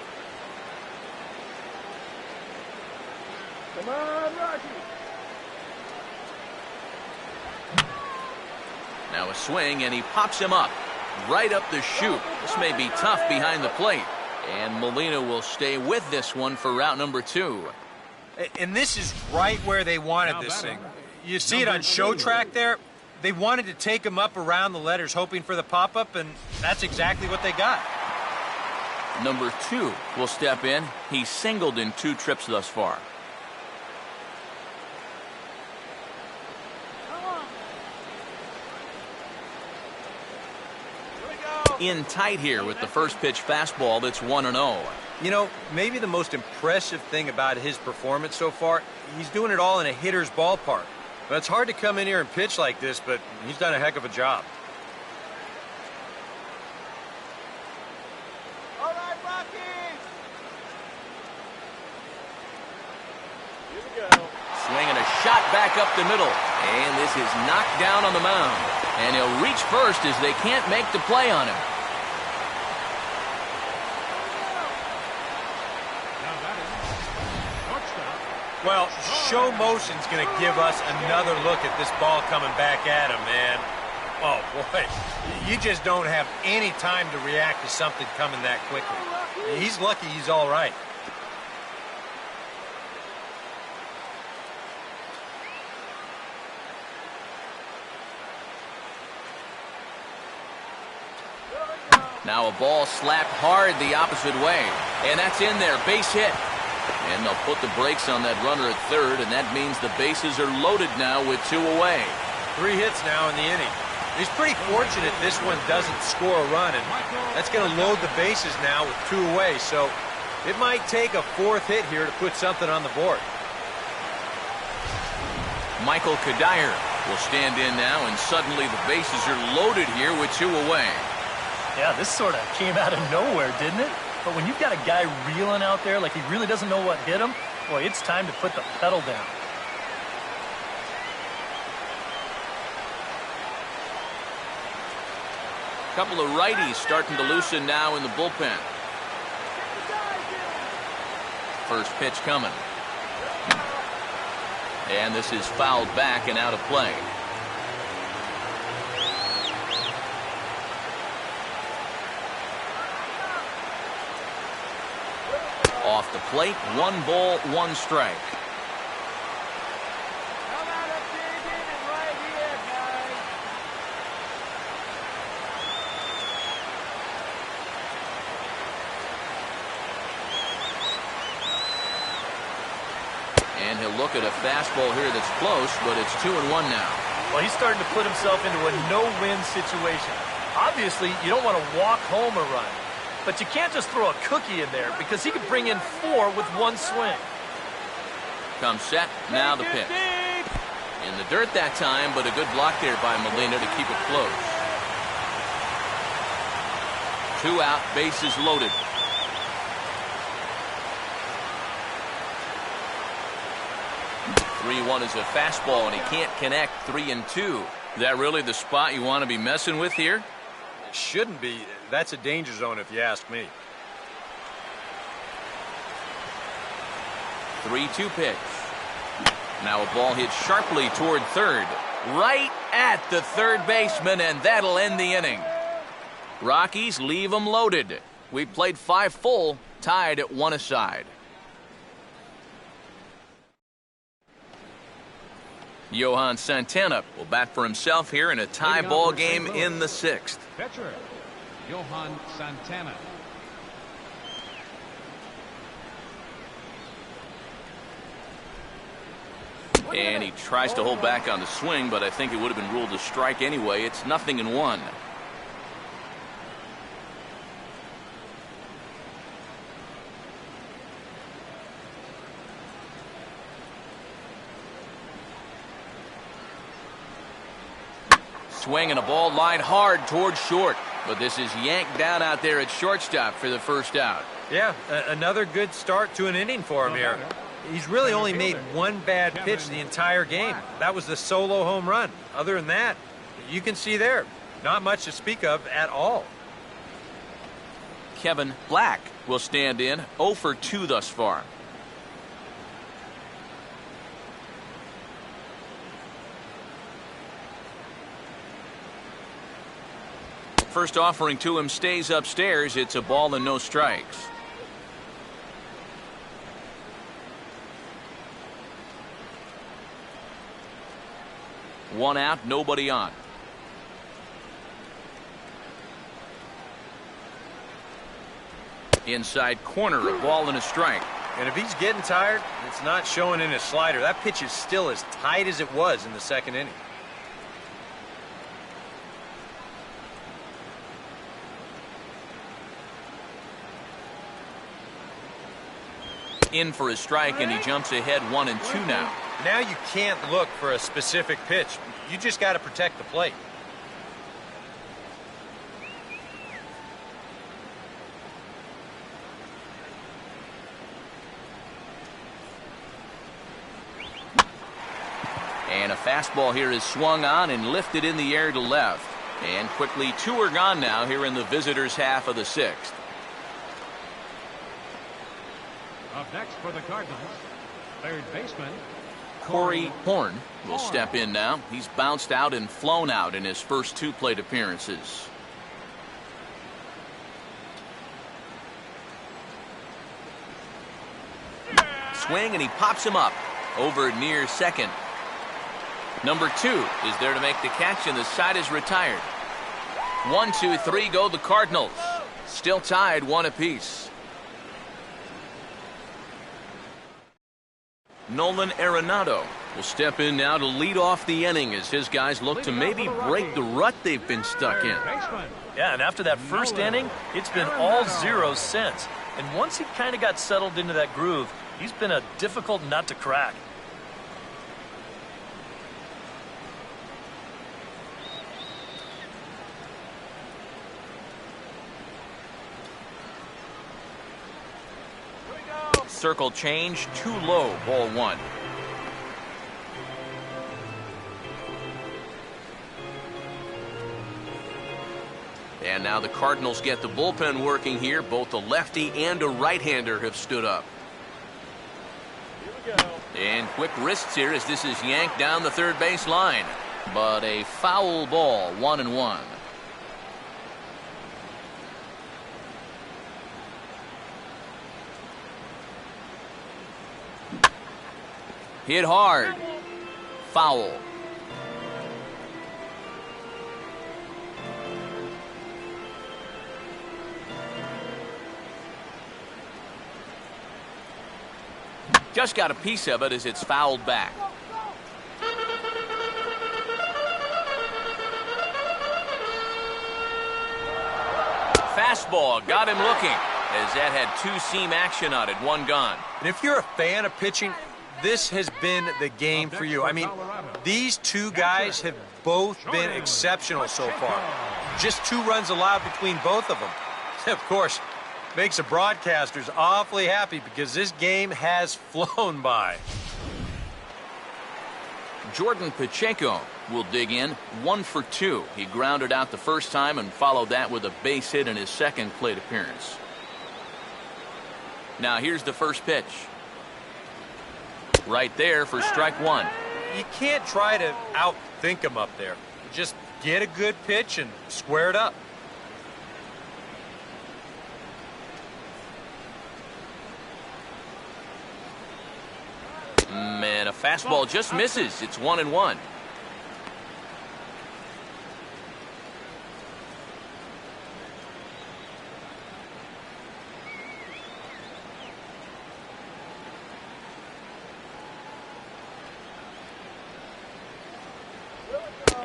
Come on, Rockies! Now a swing, and he pops him up. Right up the chute. This may be tough behind the plate. And Molina will stay with this one for route number 2. And this is right where they wanted this thing. You see it on Show Track there? They wanted to take him up around the letters, hoping for the pop-up, and that's exactly what they got. Number 2 will step in. He's singled in 2 trips thus far. In tight here with the first pitch fastball that's 1-0. You know, maybe the most impressive thing about his performance so far, he's doing it all in a hitter's ballpark. But it's hard to come in here and pitch like this, but he's done a heck of a job. All right, Rockies! Here we go. Swinging a shot back up the middle. And this is knocked down on the mound. And he'll reach first as they can't make the play on him. Now that is shortstop. Well, show motion's going to give us another look at this ball coming back at him, man. Oh, boy. You just don't have any time to react to something coming that quickly. He's lucky he's all right. Now a ball slapped hard the opposite way. And that's in there. Base hit. And they'll put the brakes on that runner at third, and that means the bases are loaded now with 2 away. 3 hits now in the inning. He's pretty fortunate this one doesn't score a run, and that's going to load the bases now with 2 away, so it might take a 4th hit here to put something on the board. Michael Kadire will stand in now, and suddenly the bases are loaded here with 2 away. Yeah, this sort of came out of nowhere, didn't it? But when you've got a guy reeling out there like he really doesn't know what hit him, boy, it's time to put the pedal down. Couple of righties starting to loosen now in the bullpen. First pitch coming. And this is fouled back and out of play. Off the plate, 1 ball, 1 strike. Come out of big inning right here, guys. And he'll look at a fastball here that's close, but it's 2-1 now. Well, he's starting to put himself into a no-win situation. Obviously, you don't want to walk home a run. But you can't just throw a cookie in there because he could bring in 4 with 1 swing. Comes set, now the pitch. In the dirt that time, but a good block there by Molina to keep it close. 2 out, bases loaded. Three-1 is a fastball, and he can't connect. 3-2. Is that really the spot you want to be messing with here? It shouldn't be. That's a danger zone if you ask me. 3-2 pitch. Now a ball hit sharply toward third. Right at the third baseman, and that'll end the inning. Rockies leave them loaded. We played 5 full, tied at 1 aside. Johan Santana will bat for himself here in a tie ball game in the 6th. Pitcher, Johan Santana. And he tries to hold back on the swing, but I think it would have been ruled a strike anyway. It's 0-1. Swing and a ball lined hard towards short, but this is yanked down out there at shortstop for the first out. Yeah, another good start to an inning for him here. He's really only made 1 bad pitch the entire game. That was the solo home run. Other than that, you can see there, not much to speak of at all. Kevin Black will stand in, 0 for 2 thus far. First offering to him stays upstairs. It's a ball and no strikes. One out, nobody on. Inside corner, a ball and a strike. And if he's getting tired, it's not showing in his slider. That pitch is still as tight as it was in the 2nd inning. In for a strike, and he jumps ahead 1-2 now. Now you can't look for a specific pitch. You just got to protect the plate. And a fastball here is swung on and lifted in the air to left. And quickly 2 are gone now here in the visitors' half of the 6th. Up next for the Cardinals, third baseman Corey Horn will step in now. He's bounced out and flown out in his first 2 plate appearances. Swing, and he pops him up over near second. Number 2 is there to make the catch, and the side is retired. 1, 2, 3 go the Cardinals. Still tied 1 apiece. Nolan Arenado will step in now to lead off the inning as his guys look to maybe break the rut they've been stuck in. Yeah, and after that first inning, it's been all zeros since. And once he kind of got settled into that groove, he's been a difficult nut to crack. Circle change, too low, ball 1. And now the Cardinals get the bullpen working here. Both a lefty and a right-hander have stood up. Here we go. And quick wrists here as this is yanked down the third base line. But a foul ball, 1-1. Hit hard. Foul. Just got a piece of it as it's fouled back. Fastball got him looking as that had 2-seam action on it, 1 gone. And if you're a fan of pitching, this has been the game for you. I mean, these 2 guys have both been exceptional so far. Just 2 runs allowed between both of them. Of course, makes the broadcasters awfully happy because this game has flown by. Jordan Pacheco will dig in, 1 for 2. He grounded out the first time and followed that with a base hit in his second plate appearance. Now here's the first pitch. Right there for strike 1. You can't try to outthink him up there. Just get a good pitch and square it up. Man, a fastball just misses. It's 1-1.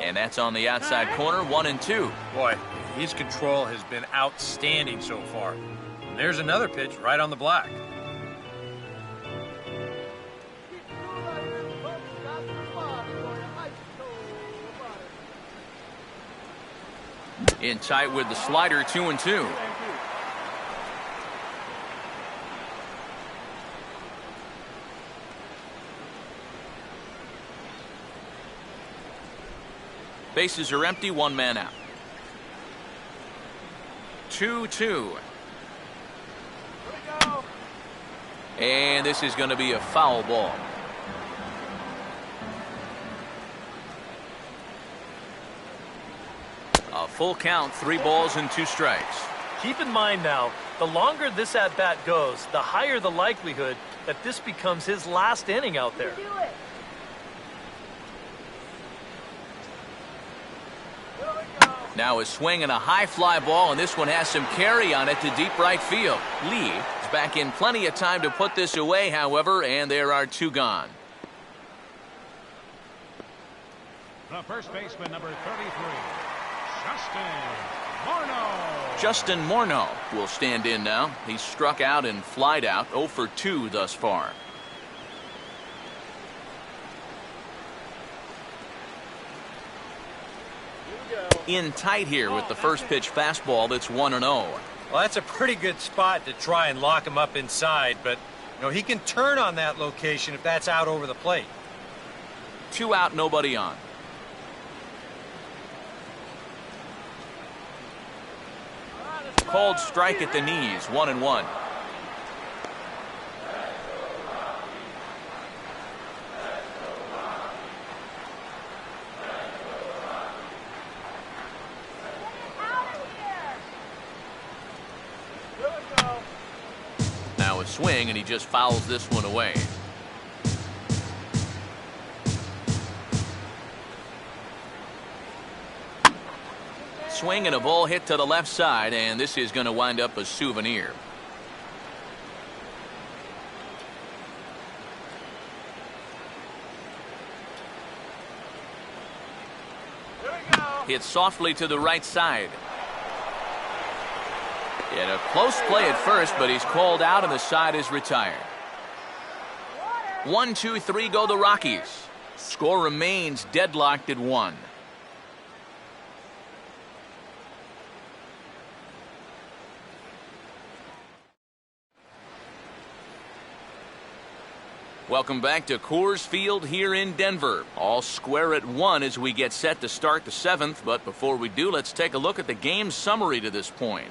And that's on the outside corner, 1-2. Boy, his control has been outstanding so far. And there's another pitch right on the black. In tight with the slider, 2-2. Bases are empty, 1 man out. 2-2. And this is going to be a foul ball. A full count, 3 balls and 2 strikes. Keep in mind now, the longer this at-bat goes, the higher the likelihood that this becomes his last inning out there. Now a swing and a high fly ball, and this one has some carry on it to deep right field. Lee is back in plenty of time to put this away, however, and there are 2 gone. The first baseman, number 33, Justin Morneau. Justin Morneau will stand in now. He's struck out and flied out, 0 for 2 thus far. In tight here with the first pitch fastball that's 1-0. Well, that's a pretty good spot to try and lock him up inside, but he can turn on that location if that's out over the plate. 2 out, nobody on. Called strike at the knees, 1-1. Now a swing, and he just fouls this one away. Swing and a ball hit to the left side, and this is going to wind up a souvenir. Hit softly to the right side. In a close play at first, but he's called out and the side is retired. 1, 2, 3 go the Rockies. Score remains deadlocked at 1. Welcome back to Coors Field here in Denver. All square at 1 as we get set to start the 7th. But before we do, let's take a look at the game summary to this point.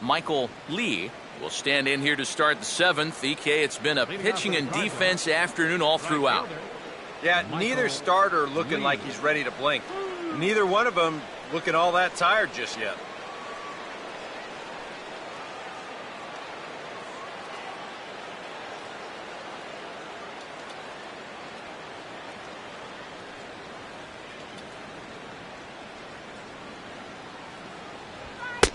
Michael Lee will stand in here to start the 7th. EK, it's been a pitching and defense afternoon all throughout. Yeah, neither starter looking like he's ready to blink. Neither one of them looking all that tired just yet.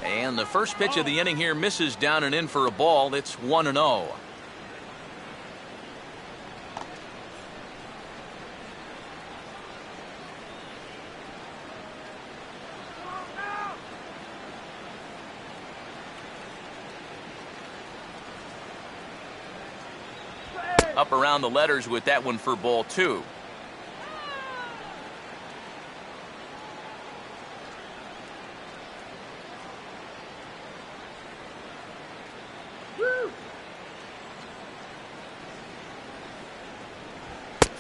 And the first pitch of the inning here misses down and in for a ball. It's 1-0. Up around the letters with that one for ball 2.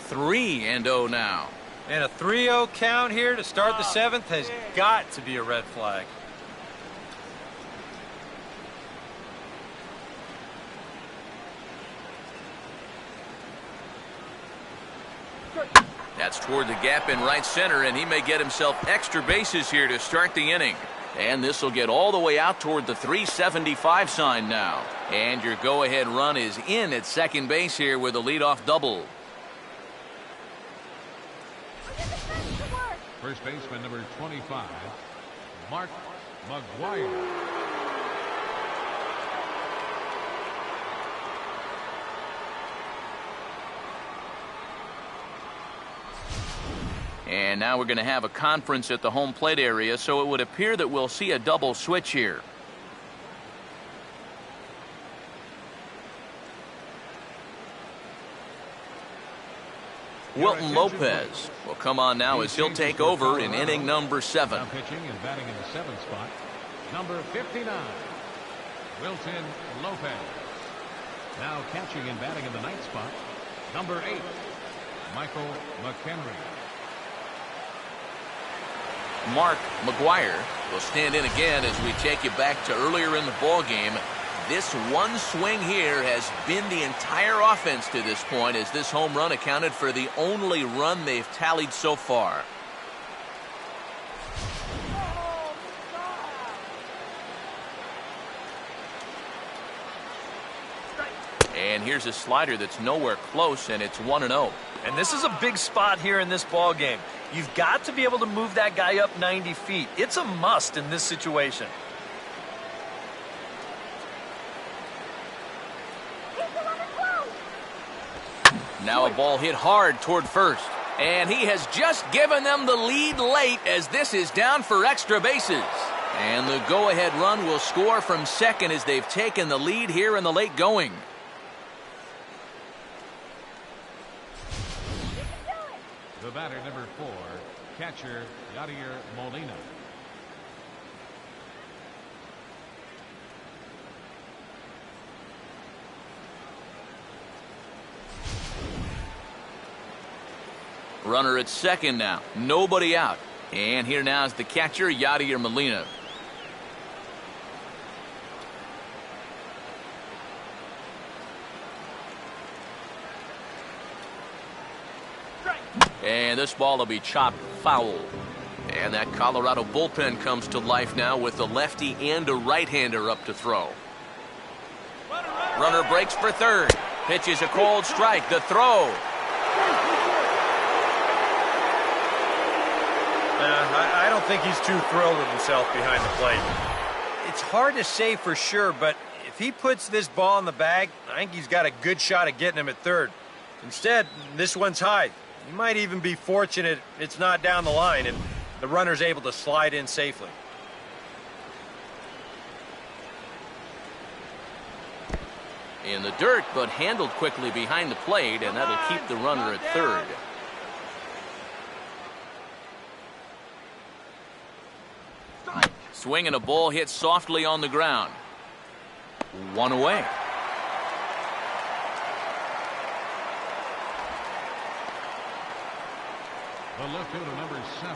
Three and 0 now. And a 3-0 count here to start the 7th has got to be a red flag. That's toward the gap in right center, and he may get himself extra bases here to start the inning. And this will get all the way out toward the 375 sign now. And your go-ahead run is in at second base here with a leadoff double. First baseman number 25, Mark McGuire. And now we're going to have a conference at the home plate area, so it would appear that we'll see a double switch here. Wilton Lopez will come on now as he'll take over in inning number 7. Now pitching and batting in the 7th spot, number 59, Wilton Lopez. Now catching and batting in the 9th spot, number 8, Michael McHenry. Mark McGuire will stand in again as we take you back to earlier in the ball game. This one swing here has been the entire offense to this point, as this home run accounted for the only run they've tallied so far. And here's a slider that's nowhere close, and it's 1-0. And this is a big spot here in this ball game. You've got to be able to move that guy up 90 feet. It's a must in this situation. Now a ball hit hard toward first. And he has just given them the lead late as this is down for extra bases. And the go-ahead run will score from second as they've taken the lead here in the late going. The batter, number 4, catcher Yadier Molina. Runner at second now. Nobody out. And here now is the catcher, Yadier Molina. And this ball will be chopped foul. And that Colorado bullpen comes to life now with a lefty and a right-hander up to throw. Runner breaks for third. Pitches a cold strike. The throw. I don't think he's too thrilled with himself behind the plate. It's hard to say for sure, but if he puts this ball in the bag, I think he's got a good shot at getting him at third. Instead, this one's high. You might even be fortunate it's not down the line and the runner's able to slide in safely. In the dirt, but handled quickly behind the plate, and that'll keep the runner at third. Swing and a ball hit softly on the ground. One away. The left fielder, number 7,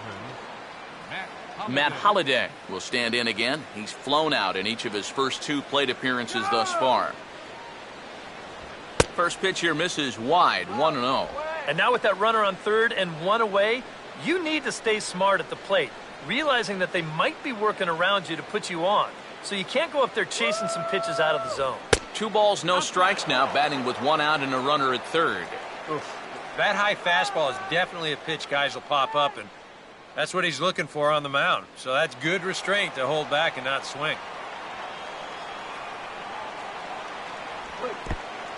Matt Holliday will stand in again. He's flown out in each of his first 2 plate appearances thus far. First pitch here misses wide, 1-0. And now with that runner on third and 1 away, you need to stay smart at the plate, realizing that they might be working around you to put you on. So you can't go up there chasing some pitches out of the zone. 2 balls, no strikes now, batting with 1 out and a runner at third. Oof. That high fastball is definitely a pitch guys will pop up, and that's what he's looking for on the mound. So that's good restraint to hold back and not swing.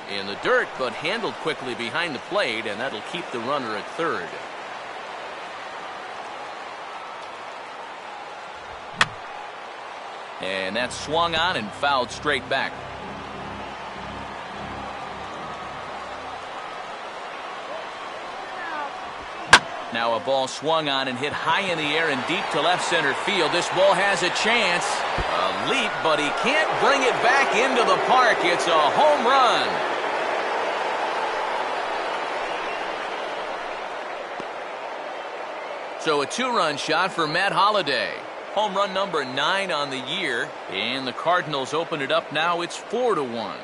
In the dirt, but handled quickly behind the plate, and that'll keep the runner at third. And that's swung on and fouled straight back. Now a ball swung on and hit high in the air and deep to left center field. This ball has a chance. A leap, but he can't bring it back into the park. It's a home run. So a 2-run shot for Matt Holliday. Home run number 9 on the year. And the Cardinals open it up now. It's 4-1.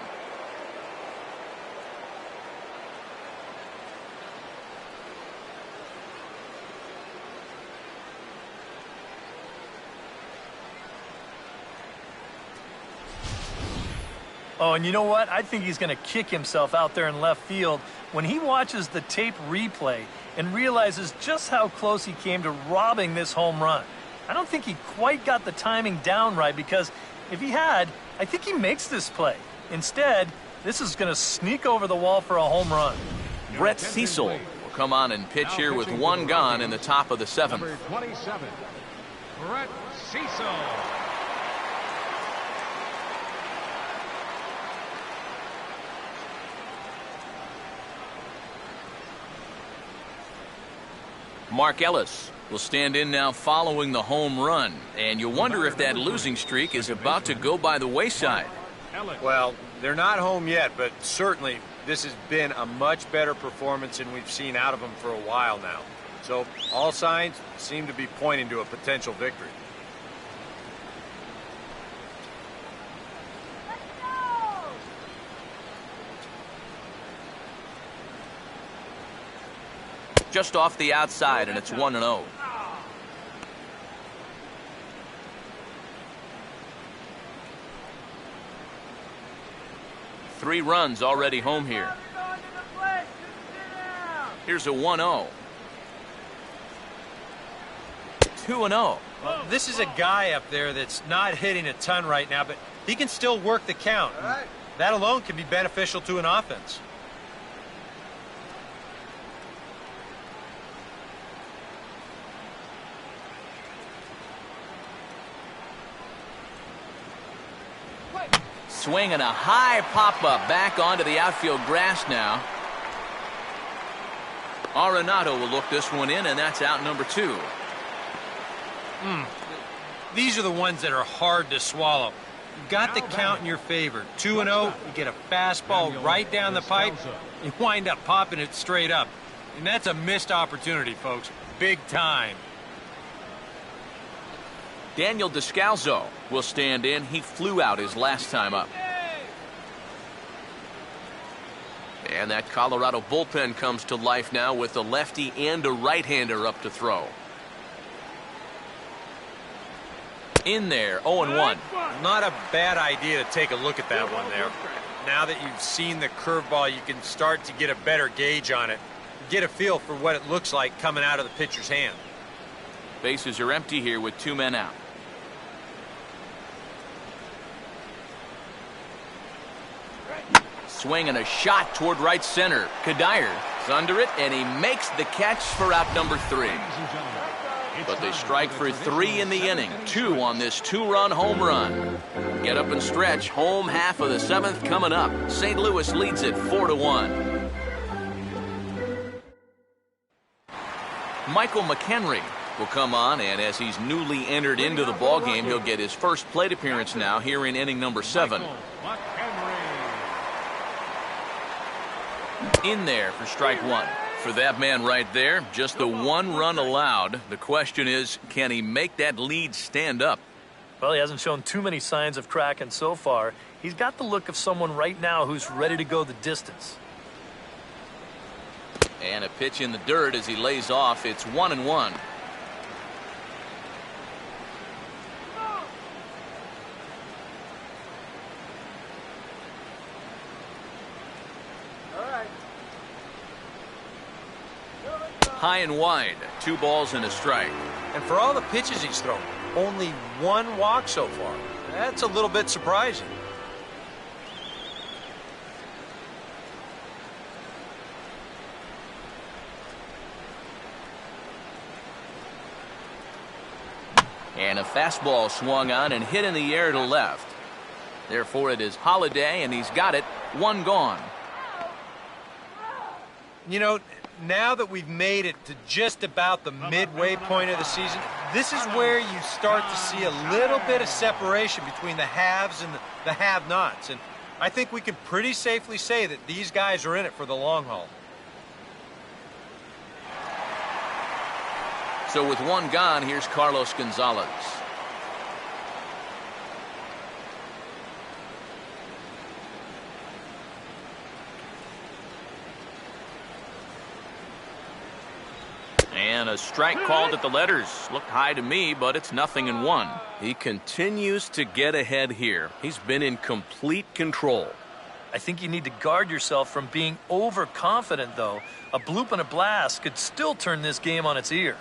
Oh, and you know what? I think he's going to kick himself out there in left field when he watches the tape replay and realizes just how close he came to robbing this home run. I don't think he quite got the timing down right, because if he had, I think he makes this play. Instead, this is going to sneak over the wall for a home run. Brett Cecil will come on and pitch here with 1 gone in the top of the 7th. Number 27, Brett Cecil. Mark Ellis will stand in now following the home run. And you wonder if that losing streak is about to go by the wayside. Well, they're not home yet, but certainly this has been a much better performance than we've seen out of them for a while now. So all signs seem to be pointing to a potential victory. Just off the outside, and it's 1-0. Three runs already home here. Here's a 1-0. 2-0. Well, this is a guy up there that's not hitting a ton right now, but he can still work the count. That alone can be beneficial to an offense. Swinging a high pop-up back onto the outfield grass now. Arenado will look this one in, and that's out number 2. These are the ones that are hard to swallow. You got the count in your favor. 2-0, you get a fastball right down the pipe, you wind up popping it straight up. And that's a missed opportunity, folks. Big time. Daniel Descalzo will stand in. He flew out his last time up. And that Colorado bullpen comes to life now with a lefty and a right-hander up to throw. In there, 0-1. Not a bad idea to take a look at that one there. Now that you've seen the curveball, you can start to get a better gauge on it. Get a feel for what it looks like coming out of the pitcher's hand. Bases are empty here with 2 men out. Swing and a shot toward right center. Kadire is under it, and he makes the catch for out number 3. But they strike for 3 in the inning. 2 on this 2-run home run. Get up and stretch. Home half of the 7th coming up. St. Louis leads it 4-1. Michael McHenry will come on, and as he's newly entered into the ballgame, he'll get his first plate appearance now here in inning number 7. In there for strike 1. For that man right there, just the 1 run allowed. The question is, can he make that lead stand up? Well, he hasn't shown too many signs of cracking so far. He's got the look of someone right now who's ready to go the distance. And a pitch in the dirt as he lays off. It's 1-1. High and wide, 2 balls and a strike. And for all the pitches he's thrown, only 1 walk so far. That's a little bit surprising. And a fastball swung on and hit in the air to left. Therefore, it is Holiday, and he's got it. 1 gone. You know, now that we've made it to just about the midway point of the season, this is where you start to see a little bit of separation between the haves and the have-nots. And I think we can pretty safely say that these guys are in it for the long haul. So with 1 gone, here's Carlos Gonzalez. And a strike called at the letters. Looked high to me, but it's 0-1. He continues to get ahead here. He's been in complete control. I think you need to guard yourself from being overconfident, though. A bloop and a blast could still turn this game on its ear.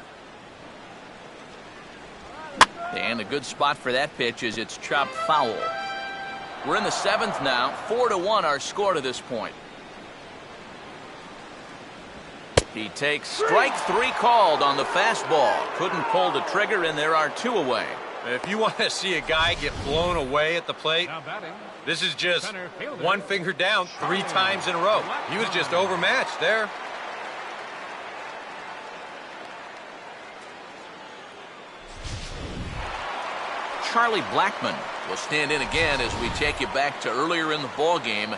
And a good spot for that pitch is it's chopped foul. We're in the 7th now. 4-1 our score to this point. He takes strike 3 called on the fastball. Couldn't pull the trigger, and there are 2 away. If you want to see a guy get blown away at the plate, this is just 1 finger down 3 times in a row. He was just overmatched there. Charlie Blackmon will stand in again as we take you back to earlier in the ball game.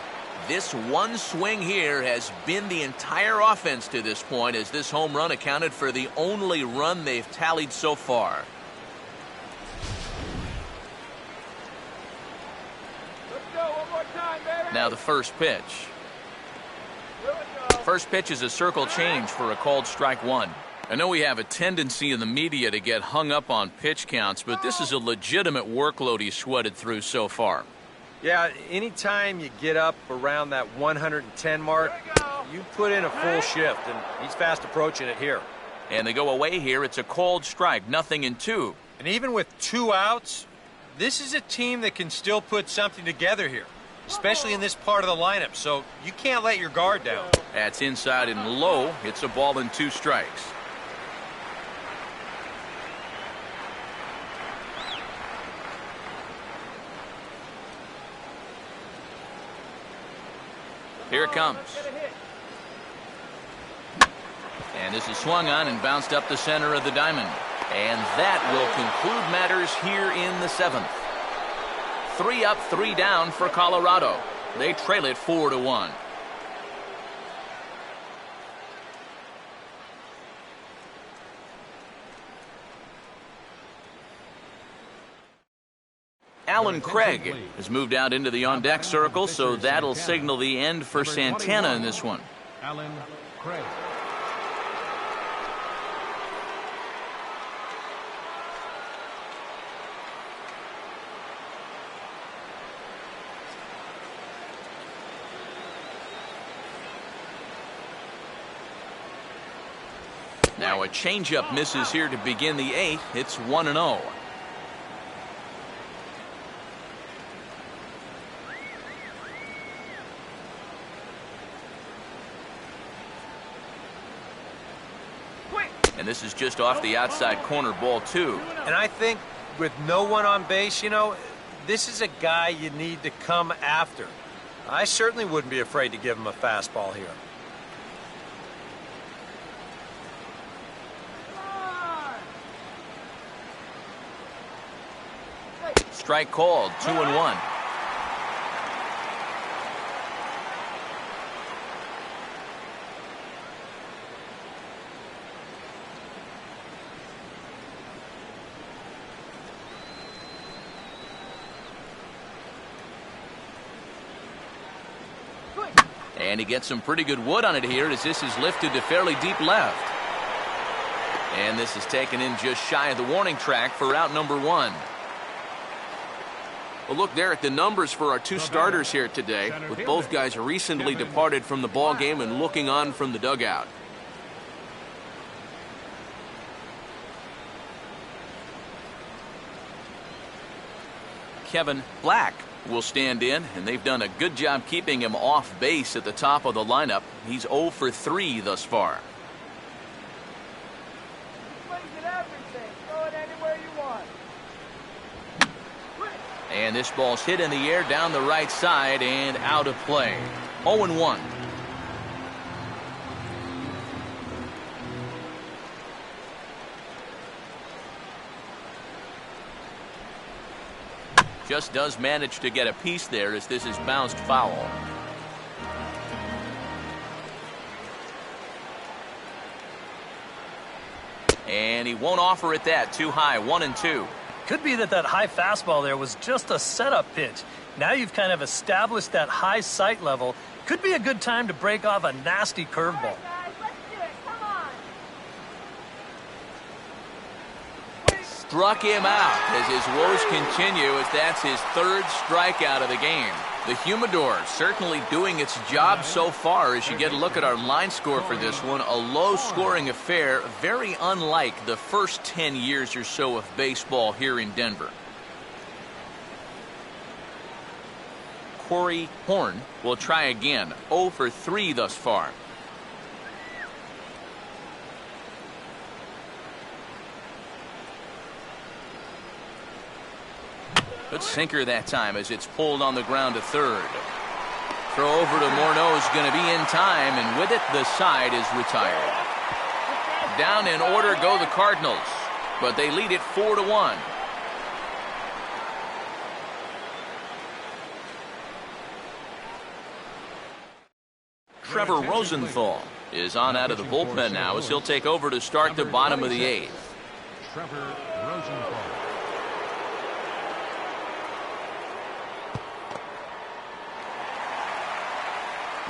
This 1 swing here has been the entire offense to this point, as this home run accounted for the only run they've tallied so far. Let's go, 1 more time, baby. Now the first pitch. Here we go. First pitch is a circle change for a called strike 1. I know we have a tendency in the media to get hung up on pitch counts, but this is a legitimate workload he's sweated through so far. Yeah, anytime you get up around that 110 mark, you put in a full shift, and he's fast approaching it here. And they go away here. It's a called strike, 0-2. And even with 2 outs, this is a team that can still put something together here, especially in this part of the lineup, so you can't let your guard down. That's inside and low. It's a ball and 2 strikes. Here it comes. And this is swung on and bounced up the center of the diamond. And that will conclude matters here in the 7th. 3 up, 3 down for Colorado. They trail it 4-1. Alan Craig has moved out into the on-deck circle, so that'll signal the end for Santana in this one. Alan Craig. Now a changeup misses here to begin the 8th. It's 1-0. And this is just off the outside corner, ball 2. And I think with no one on base, you know, this is a guy you need to come after. I certainly wouldn't be afraid to give him a fastball here. Strike called, 2-1. And he gets some pretty good wood on it here as this is lifted to fairly deep left. And this is taken in just shy of the warning track for out number 1. Well, look there at the numbers for our 2 starters here today, with both guys recently departed from the ball game and looking on from the dugout. Kevin Black will stand in, and they've done a good job keeping him off base at the top of the lineup. He's 0 for 3 thus far. Plays at everything. Throw it anywhere you want. And this ball's hit in the air down the right side and out of play. 0-1. Just does manage to get a piece there as this is bounced foul. And he won't offer it that. Too high. 1-2. Could be that high fastball there was just a setup pitch. Now you've kind of established that high sight level. Could be a good time to break off a nasty curveball. Guys, let's do it. Come on. Struck him out as his woes continue, as that's his 3rd strikeout of the game. The Humidor certainly doing its job so far. As you get a look at our line score for this one, a low-scoring affair, very unlike the first 10 years or so of baseball here in Denver. Corey Horn will try again. 0 for 3 thus far. Good sinker that time as it's pulled on the ground to 3rd. Throw over to Morneau is going to be in time, and with it, the side is retired. Down in order go the Cardinals, but they lead it 4-1. Trevor Rosenthal is on out of the bullpen now as he'll take over to start the bottom of the 8th. Trevor Rosenthal.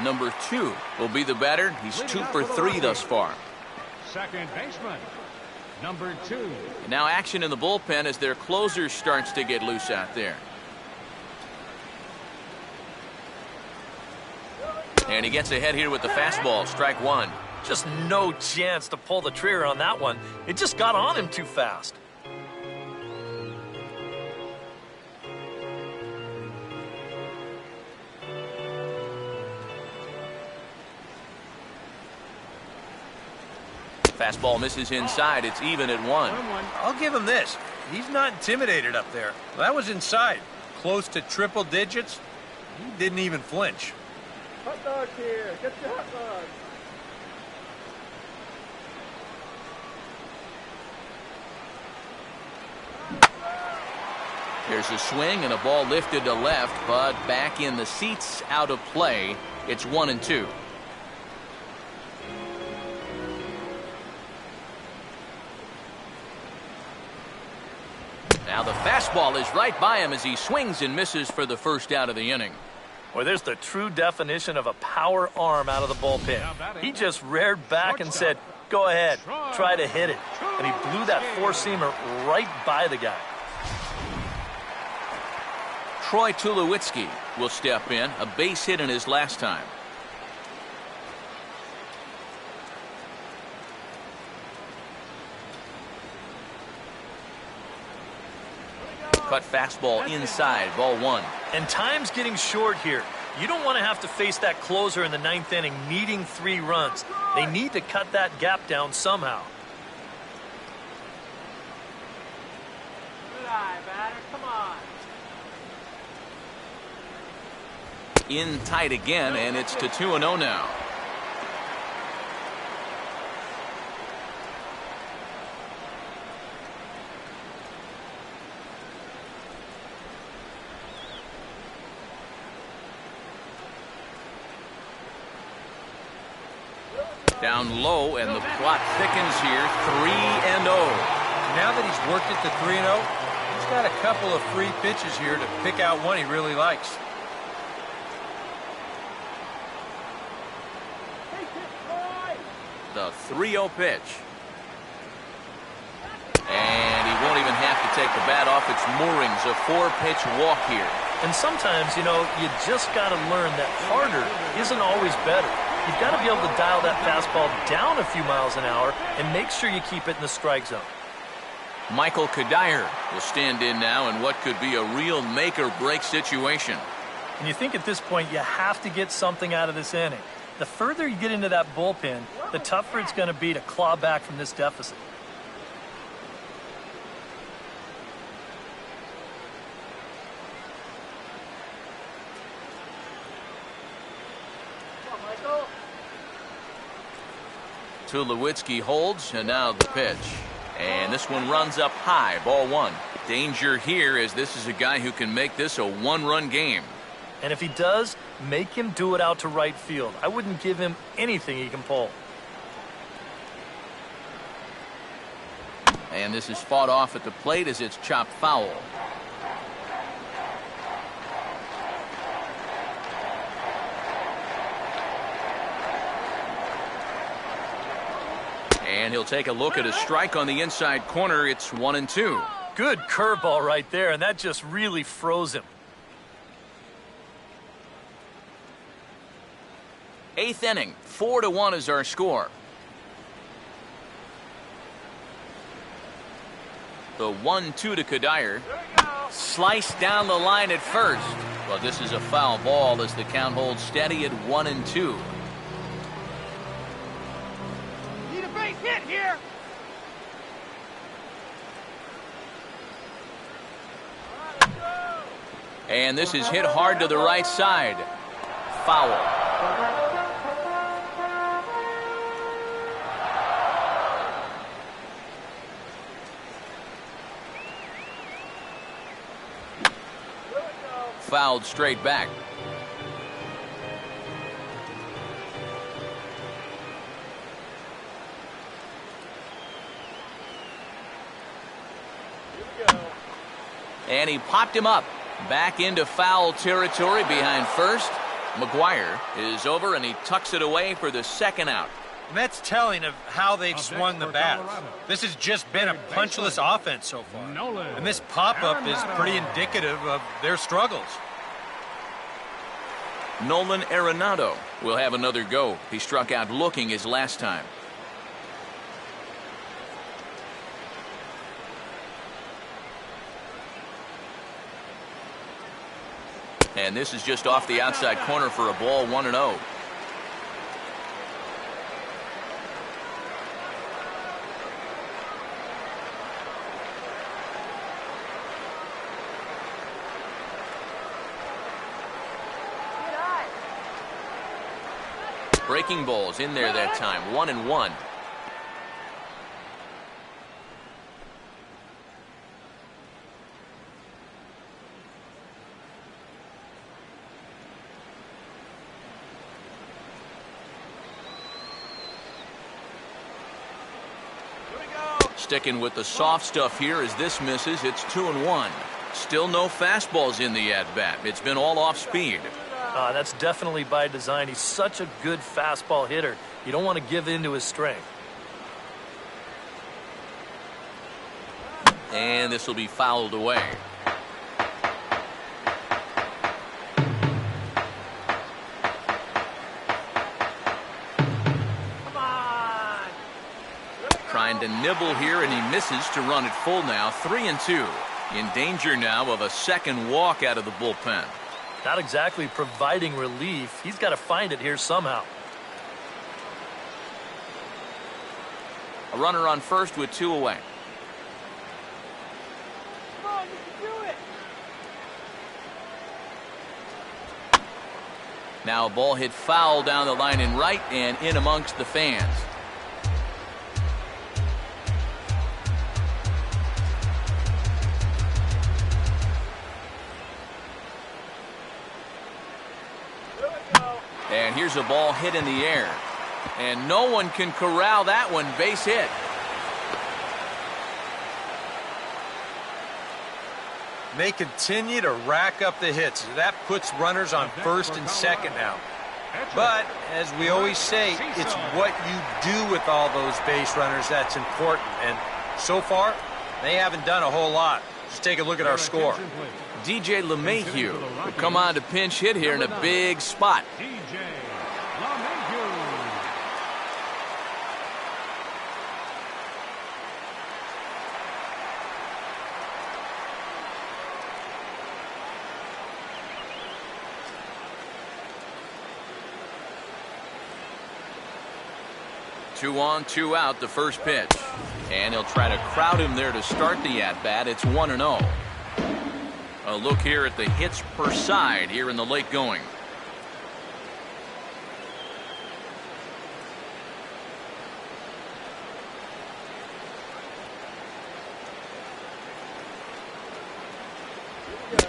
Number 2 will be the batter. He's 2 for 3 thus far. Second baseman, number 2. Now action in the bullpen as their closer starts to get loose out there. And he gets ahead here with the fastball. Strike 1. Just no chance to pull the trigger on that one. It just got on him too fast. Fastball misses inside. It's even at 1. I'll give him this. He's not intimidated up there. That was inside. Close to triple digits. He didn't even flinch. Hot dogs here. Get your hot dogs. There's a swing and a ball lifted to left, but back in the seats, out of play. It's 1-2. Now the fastball is right by him as he swings and misses for the first out of the inning. Well, there's the true definition of a power arm out of the bullpen. He just reared back and said, go ahead, try to hit it. And he blew that four-seamer right by the guy. Troy Tulowitzki will step in, a base hit in his last time. Cut fastball inside, ball 1. And time's getting short here. You don't want to have to face that closer in the 9th inning needing 3 runs. They need to cut that gap down somehow. Good eye, batter. Come on. In tight again, and it's to 2-0 now. Down low, and the plot thickens here. 3-0. Now that he's worked it to 3-0, he's got a couple of free pitches here to pick out one he really likes. The 3-0 pitch. And he won't even have to take the bat off its moorings. A 4-pitch walk here. And sometimes, you know, you just got to learn that harder isn't always better. You've got to be able to dial that fastball down a few miles an hour and make sure you keep it in the strike zone. Michael Kadire will stand in now in what could be a real make-or-break situation. And you think at this point you have to get something out of this inning. The further you get into that bullpen, the tougher it's going to be to claw back from this deficit. Tulowitzki holds, and now the pitch. And this one runs up high, ball 1. Danger here, as this is a guy who can make this a 1-run game. And if he does, make him do it out to right field. I wouldn't give him anything he can pull. And this is fought off at the plate as it's chopped foul. And he'll take a look at a strike on the inside corner. It's 1-2. Good curveball right there, and that just really froze him. 8th inning, 4-1 is our score. The 1-2 to Kadire. Sliced down the line at first. Well, this is a foul ball as the count holds steady at 1-2. Need a base hit here. And this is hit hard to the right side. Foul. Fouled straight back. And he popped him up. Back into foul territory behind first. McGuire is over, and he tucks it away for the second out. And that's telling of how they've swung the bats. This has just been a punchless offense so far. And this pop-up is pretty indicative of their struggles. Nolan Arenado will have another go. He struck out looking his last time. And this is just off the outside corner for a ball, 1-0. Breaking balls in there that time, 1-1. Sticking with the soft stuff here as this misses. It's 2-1. Still no fastballs in the at-bat. It's been all off speed. That's definitely by design. He's such a good fastball hitter. You don't want to give in to his strength. And this will be fouled away. Trying to nibble here, and he misses to run it full now. 3-2. In danger now of a second walk out of the bullpen. Not exactly providing relief. He's got to find it here somehow. A runner on first with 2 away. Come on, you can do it. Now a ball hit foul down the line in right and in amongst the fans. And here's a ball hit in the air. And no one can corral that one. Base hit. They continue to rack up the hits. That puts runners on first and second now. But, as we always say, it's what you do with all those base runners that's important. And so far, they haven't done a whole lot. Just take a look at our score. DJ LeMahieu will come on to pinch hit here in a big spot. DJ LeMahieu. 2 on, 2 out, the first pitch. And he'll try to crowd him there to start the at-bat. It's 1-0. A look here at the hits per side here in the late going.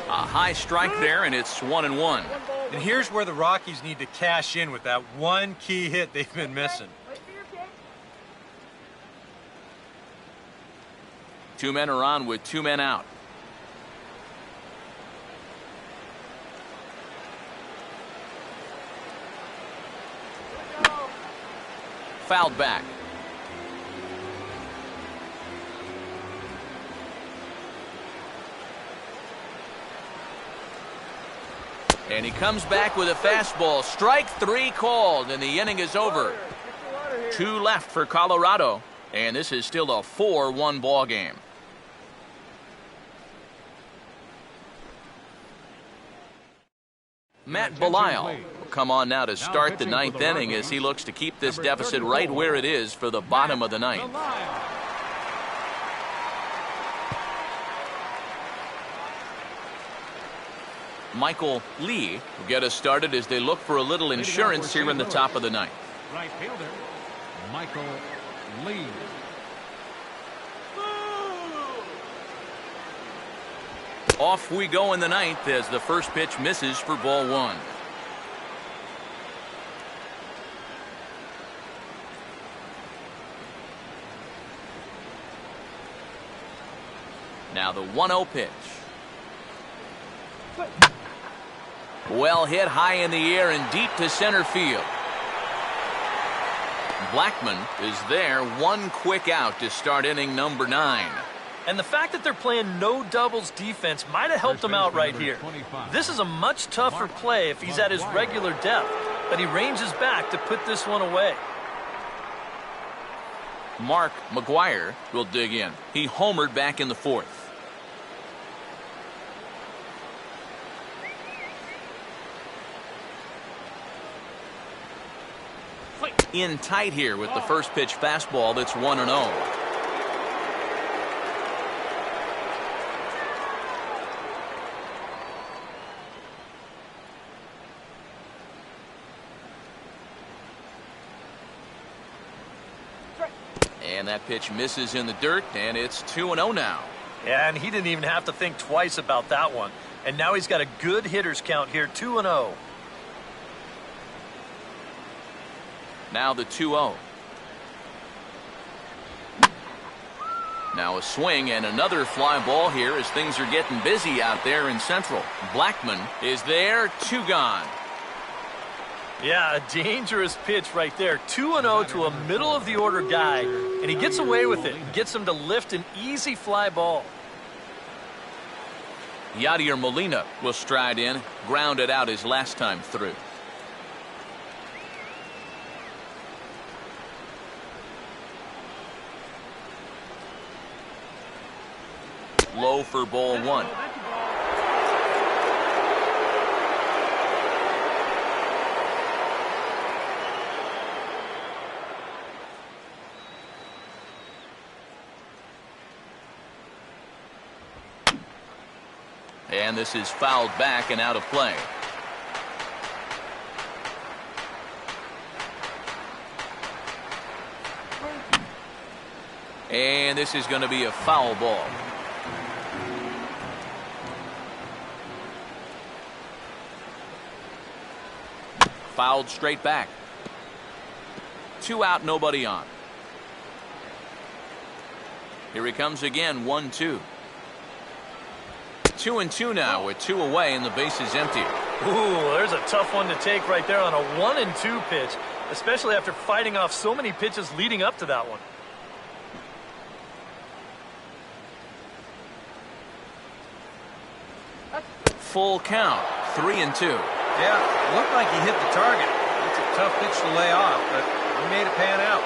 A high strike there, and it's 1-1. And here's where the Rockies need to cash in with that one key hit they've been missing. Wait for your pitch. 2 men are on with 2 men out. Fouled back. And he comes back with a fastball. Strike 3 called, and the inning is over. 2 left for Colorado, and this is still a 4-1 ball game. Matt Belisle will come on now to start the 9th inning as he looks to keep this deficit right where it is for the bottom of the 9th. Michael Lee will get us started as they look for a little insurance here in the top of the 9th. Right fielder, Michael Lee. Off we go in the 9th as the first pitch misses for ball 1. Now the 1-0 pitch. Well hit high in the air and deep to center field. Blackman is there, 1 quick out to start inning number 9. And the fact that they're playing no doubles defense might have helped him out right here. This is a much tougher play if he's at his regular depth, but he ranges back to put this one away. Mark McGuire will dig in. He homered back in the 4th. In tight here with the first pitch fastball that's 1-0. And that pitch misses in the dirt, and it's 2-0 now. Yeah, and he didn't even have to think twice about that one. And now he's got a good hitters count here, 2-0. Now the 2-0. Now a swing and another fly ball here as things are getting busy out there in Central. Blackman is there, 2 gone. Yeah, a dangerous pitch right there. 2-0 to a middle-of-the-order guy, and he gets away with it. Gets him to lift an easy fly ball. Yadier Molina will stride in, grounded out his last time through. Low for ball 1. And this is fouled back and out of play. And this is going to be a foul ball. Fouled straight back. 2 out, nobody on. Here he comes again, 1-2. 2-2 now with 2 away and the base is empty. Ooh, there's a tough one to take right there on a 1-2 pitch, especially after fighting off so many pitches leading up to that one. Full count, 3-2. Yeah, looked like he hit the target. It's a tough pitch to lay off, but he made it pan out.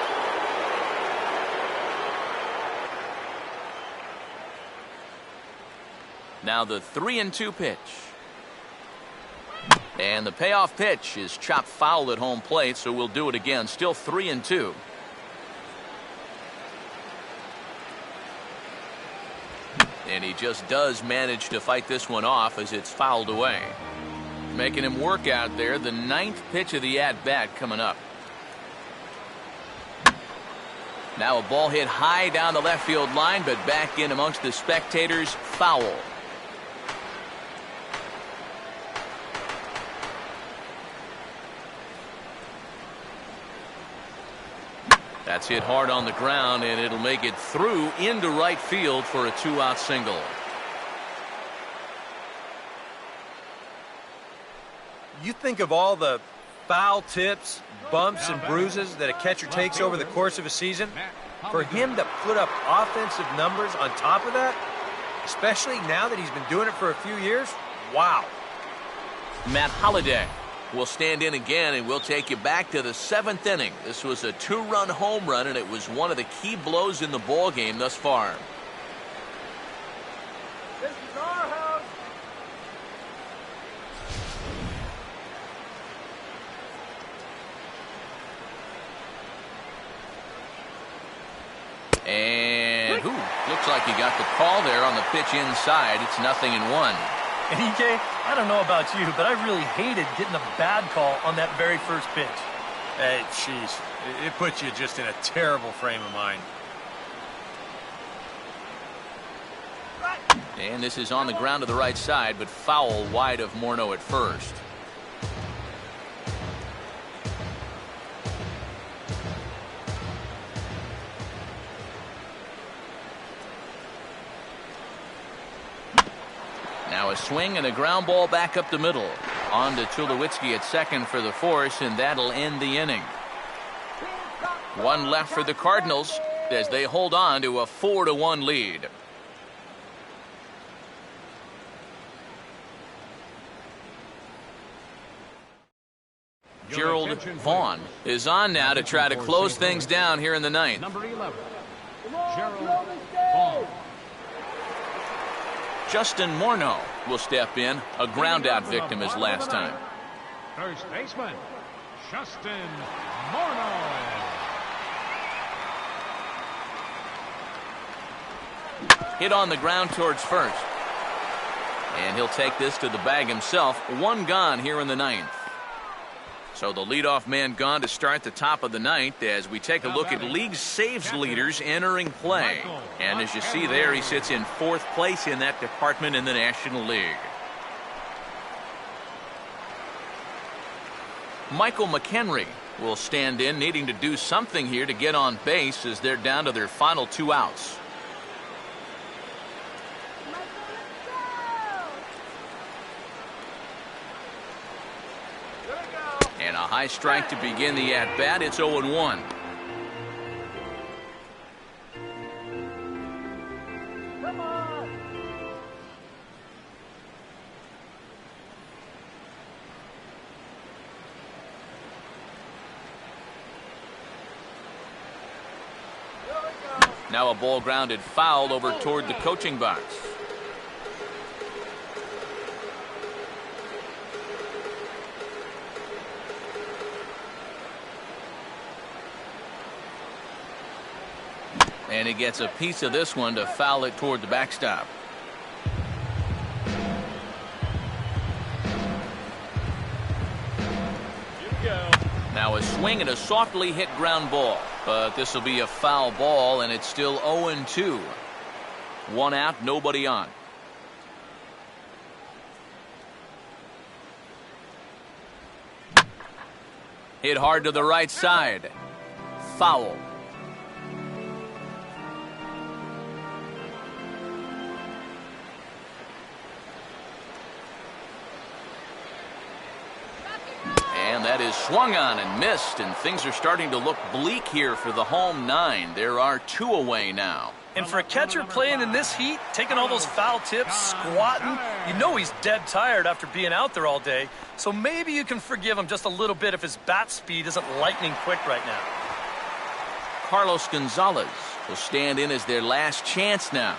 Now the 3-2 pitch. And the payoff pitch is chopped foul at home plate, so we'll do it again. Still 3-2. And he just does manage to fight this one off as it's fouled away. Making him work out there. The 9th pitch of the at-bat coming up. Now a ball hit high down the left field line, but back in amongst the spectators. Foul. That's hit hard on the ground, and it'll make it through into right field for a 2-out single. You think of all the foul tips, bumps, and bruises that a catcher takes over the course of a season. For him to put up offensive numbers on top of that, especially now that he's been doing it for a few years, wow. Matt Holliday will stand in again, and we'll take you back to the 7th inning. This was a 2-run home run, and it was one of the key blows in the ball game thus far. This is our house. And looks like he got the call there on the pitch inside. It's 0-1. And EJ, I don't know about you, but I really hated getting a bad call on that very first pitch. Hey, jeez, it puts you just in a terrible frame of mind. And this is on the ground to the right side, but foul wide of Morneau at first. Now a swing and a ground ball back up the middle. On to Tulowitzki at second for the force, and that'll end the inning. 1 left for the Cardinals as they hold on to a 4-1 lead. Gerald Vaughn is on now to try to close things down here in the 9th. Number 11, Come on, Gerald throw this Vaughn. game. Justin Morneau will step in, a ground-out victim as last time. First baseman, Justin Morneau. Hit on the ground towards first. And he'll take this to the bag himself. 1 gone here in the 9th. So the leadoff man gone to start the top of the ninth as we take a look at league saves leaders entering play. And as you see there, he sits in 4th place in that department in the National League. Michael McHenry will stand in, needing to do something here to get on base as they're down to their final 2 outs. And a high strike to begin the at-bat. It's 0-1. Come on. Here we go. Now a ball grounded foul over toward the coaching box. And he gets a piece of this one to foul it toward the backstop. Now a swing and a softly hit ground ball. But this will be a foul ball, and it's still 0-2. 1 out, nobody on. Hit hard to the right side. Foul. And that is swung on and missed, and things are starting to look bleak here for the home 9. There are 2 away now. And for a catcher playing in this heat, taking all those foul tips, squatting, you know he's dead tired after being out there all day. So maybe you can forgive him just a little bit if his bat speed isn't lightning quick right now. Carlos Gonzalez will stand in as their last chance now.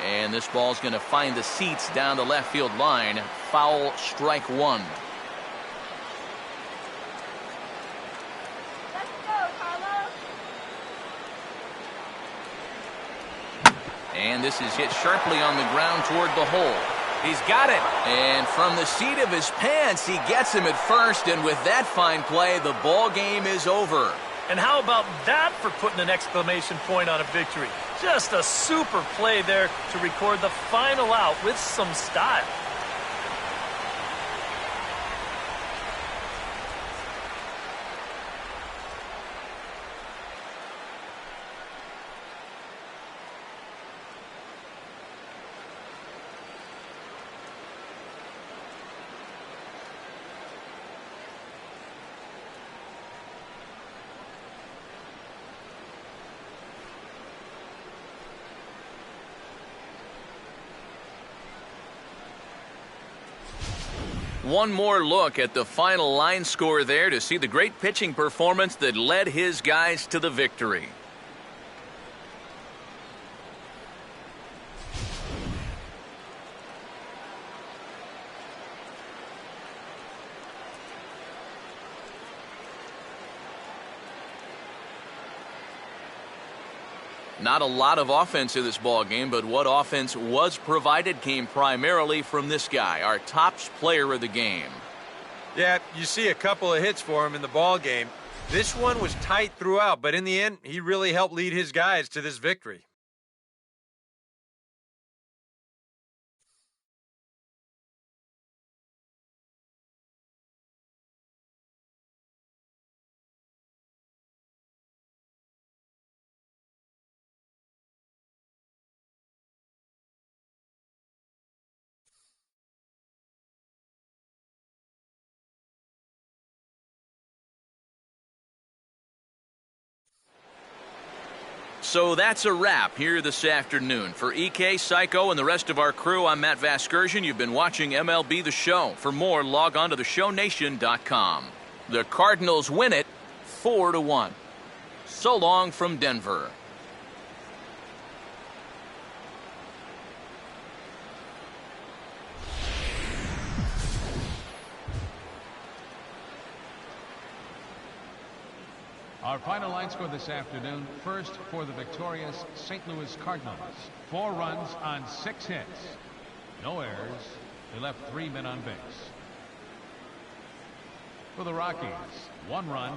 And this ball's going to find the seats down the left field line. Foul, strike 1. Let's go, Carlos. And this is hit sharply on the ground toward the hole. He's got it. And from the seat of his pants, he gets him at first. And with that fine play, the ball game is over. And how about that for putting an exclamation point on a victory? Just a super play there to record the final out with some style. One more look at the final line score there to see the great pitching performance that led his guys to the victory. Not a lot of offense in this ball game, but what offense was provided came primarily from this guy, our top player of the game. Yeah, you see a couple of hits for him in the ball game. This one was tight throughout, but in the end, he really helped lead his guys to this victory. So that's a wrap here this afternoon. For EK, Psycho, and the rest of our crew, I'm Matt Vasgersian. You've been watching MLB The Show. For more, log on to theshownation.com. The Cardinals win it 4-1. So long from Denver. Our final line score this afternoon. First for the victorious St. Louis Cardinals. 4 runs on 6 hits. No errors. They left 3 men on base. For the Rockies, 1 run,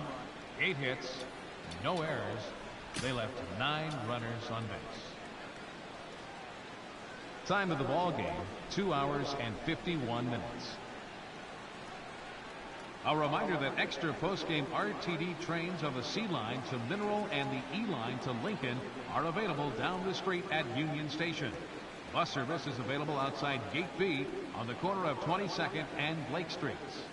8 hits, no errors. They left 9 runners on base. Time of the ball game, 2 hours and 51 minutes. A reminder that extra postgame RTD trains of the C line to Mineral and the E line to Lincoln are available down the street at Union Station. Bus service is available outside Gate B on the corner of 22nd and Blake Streets.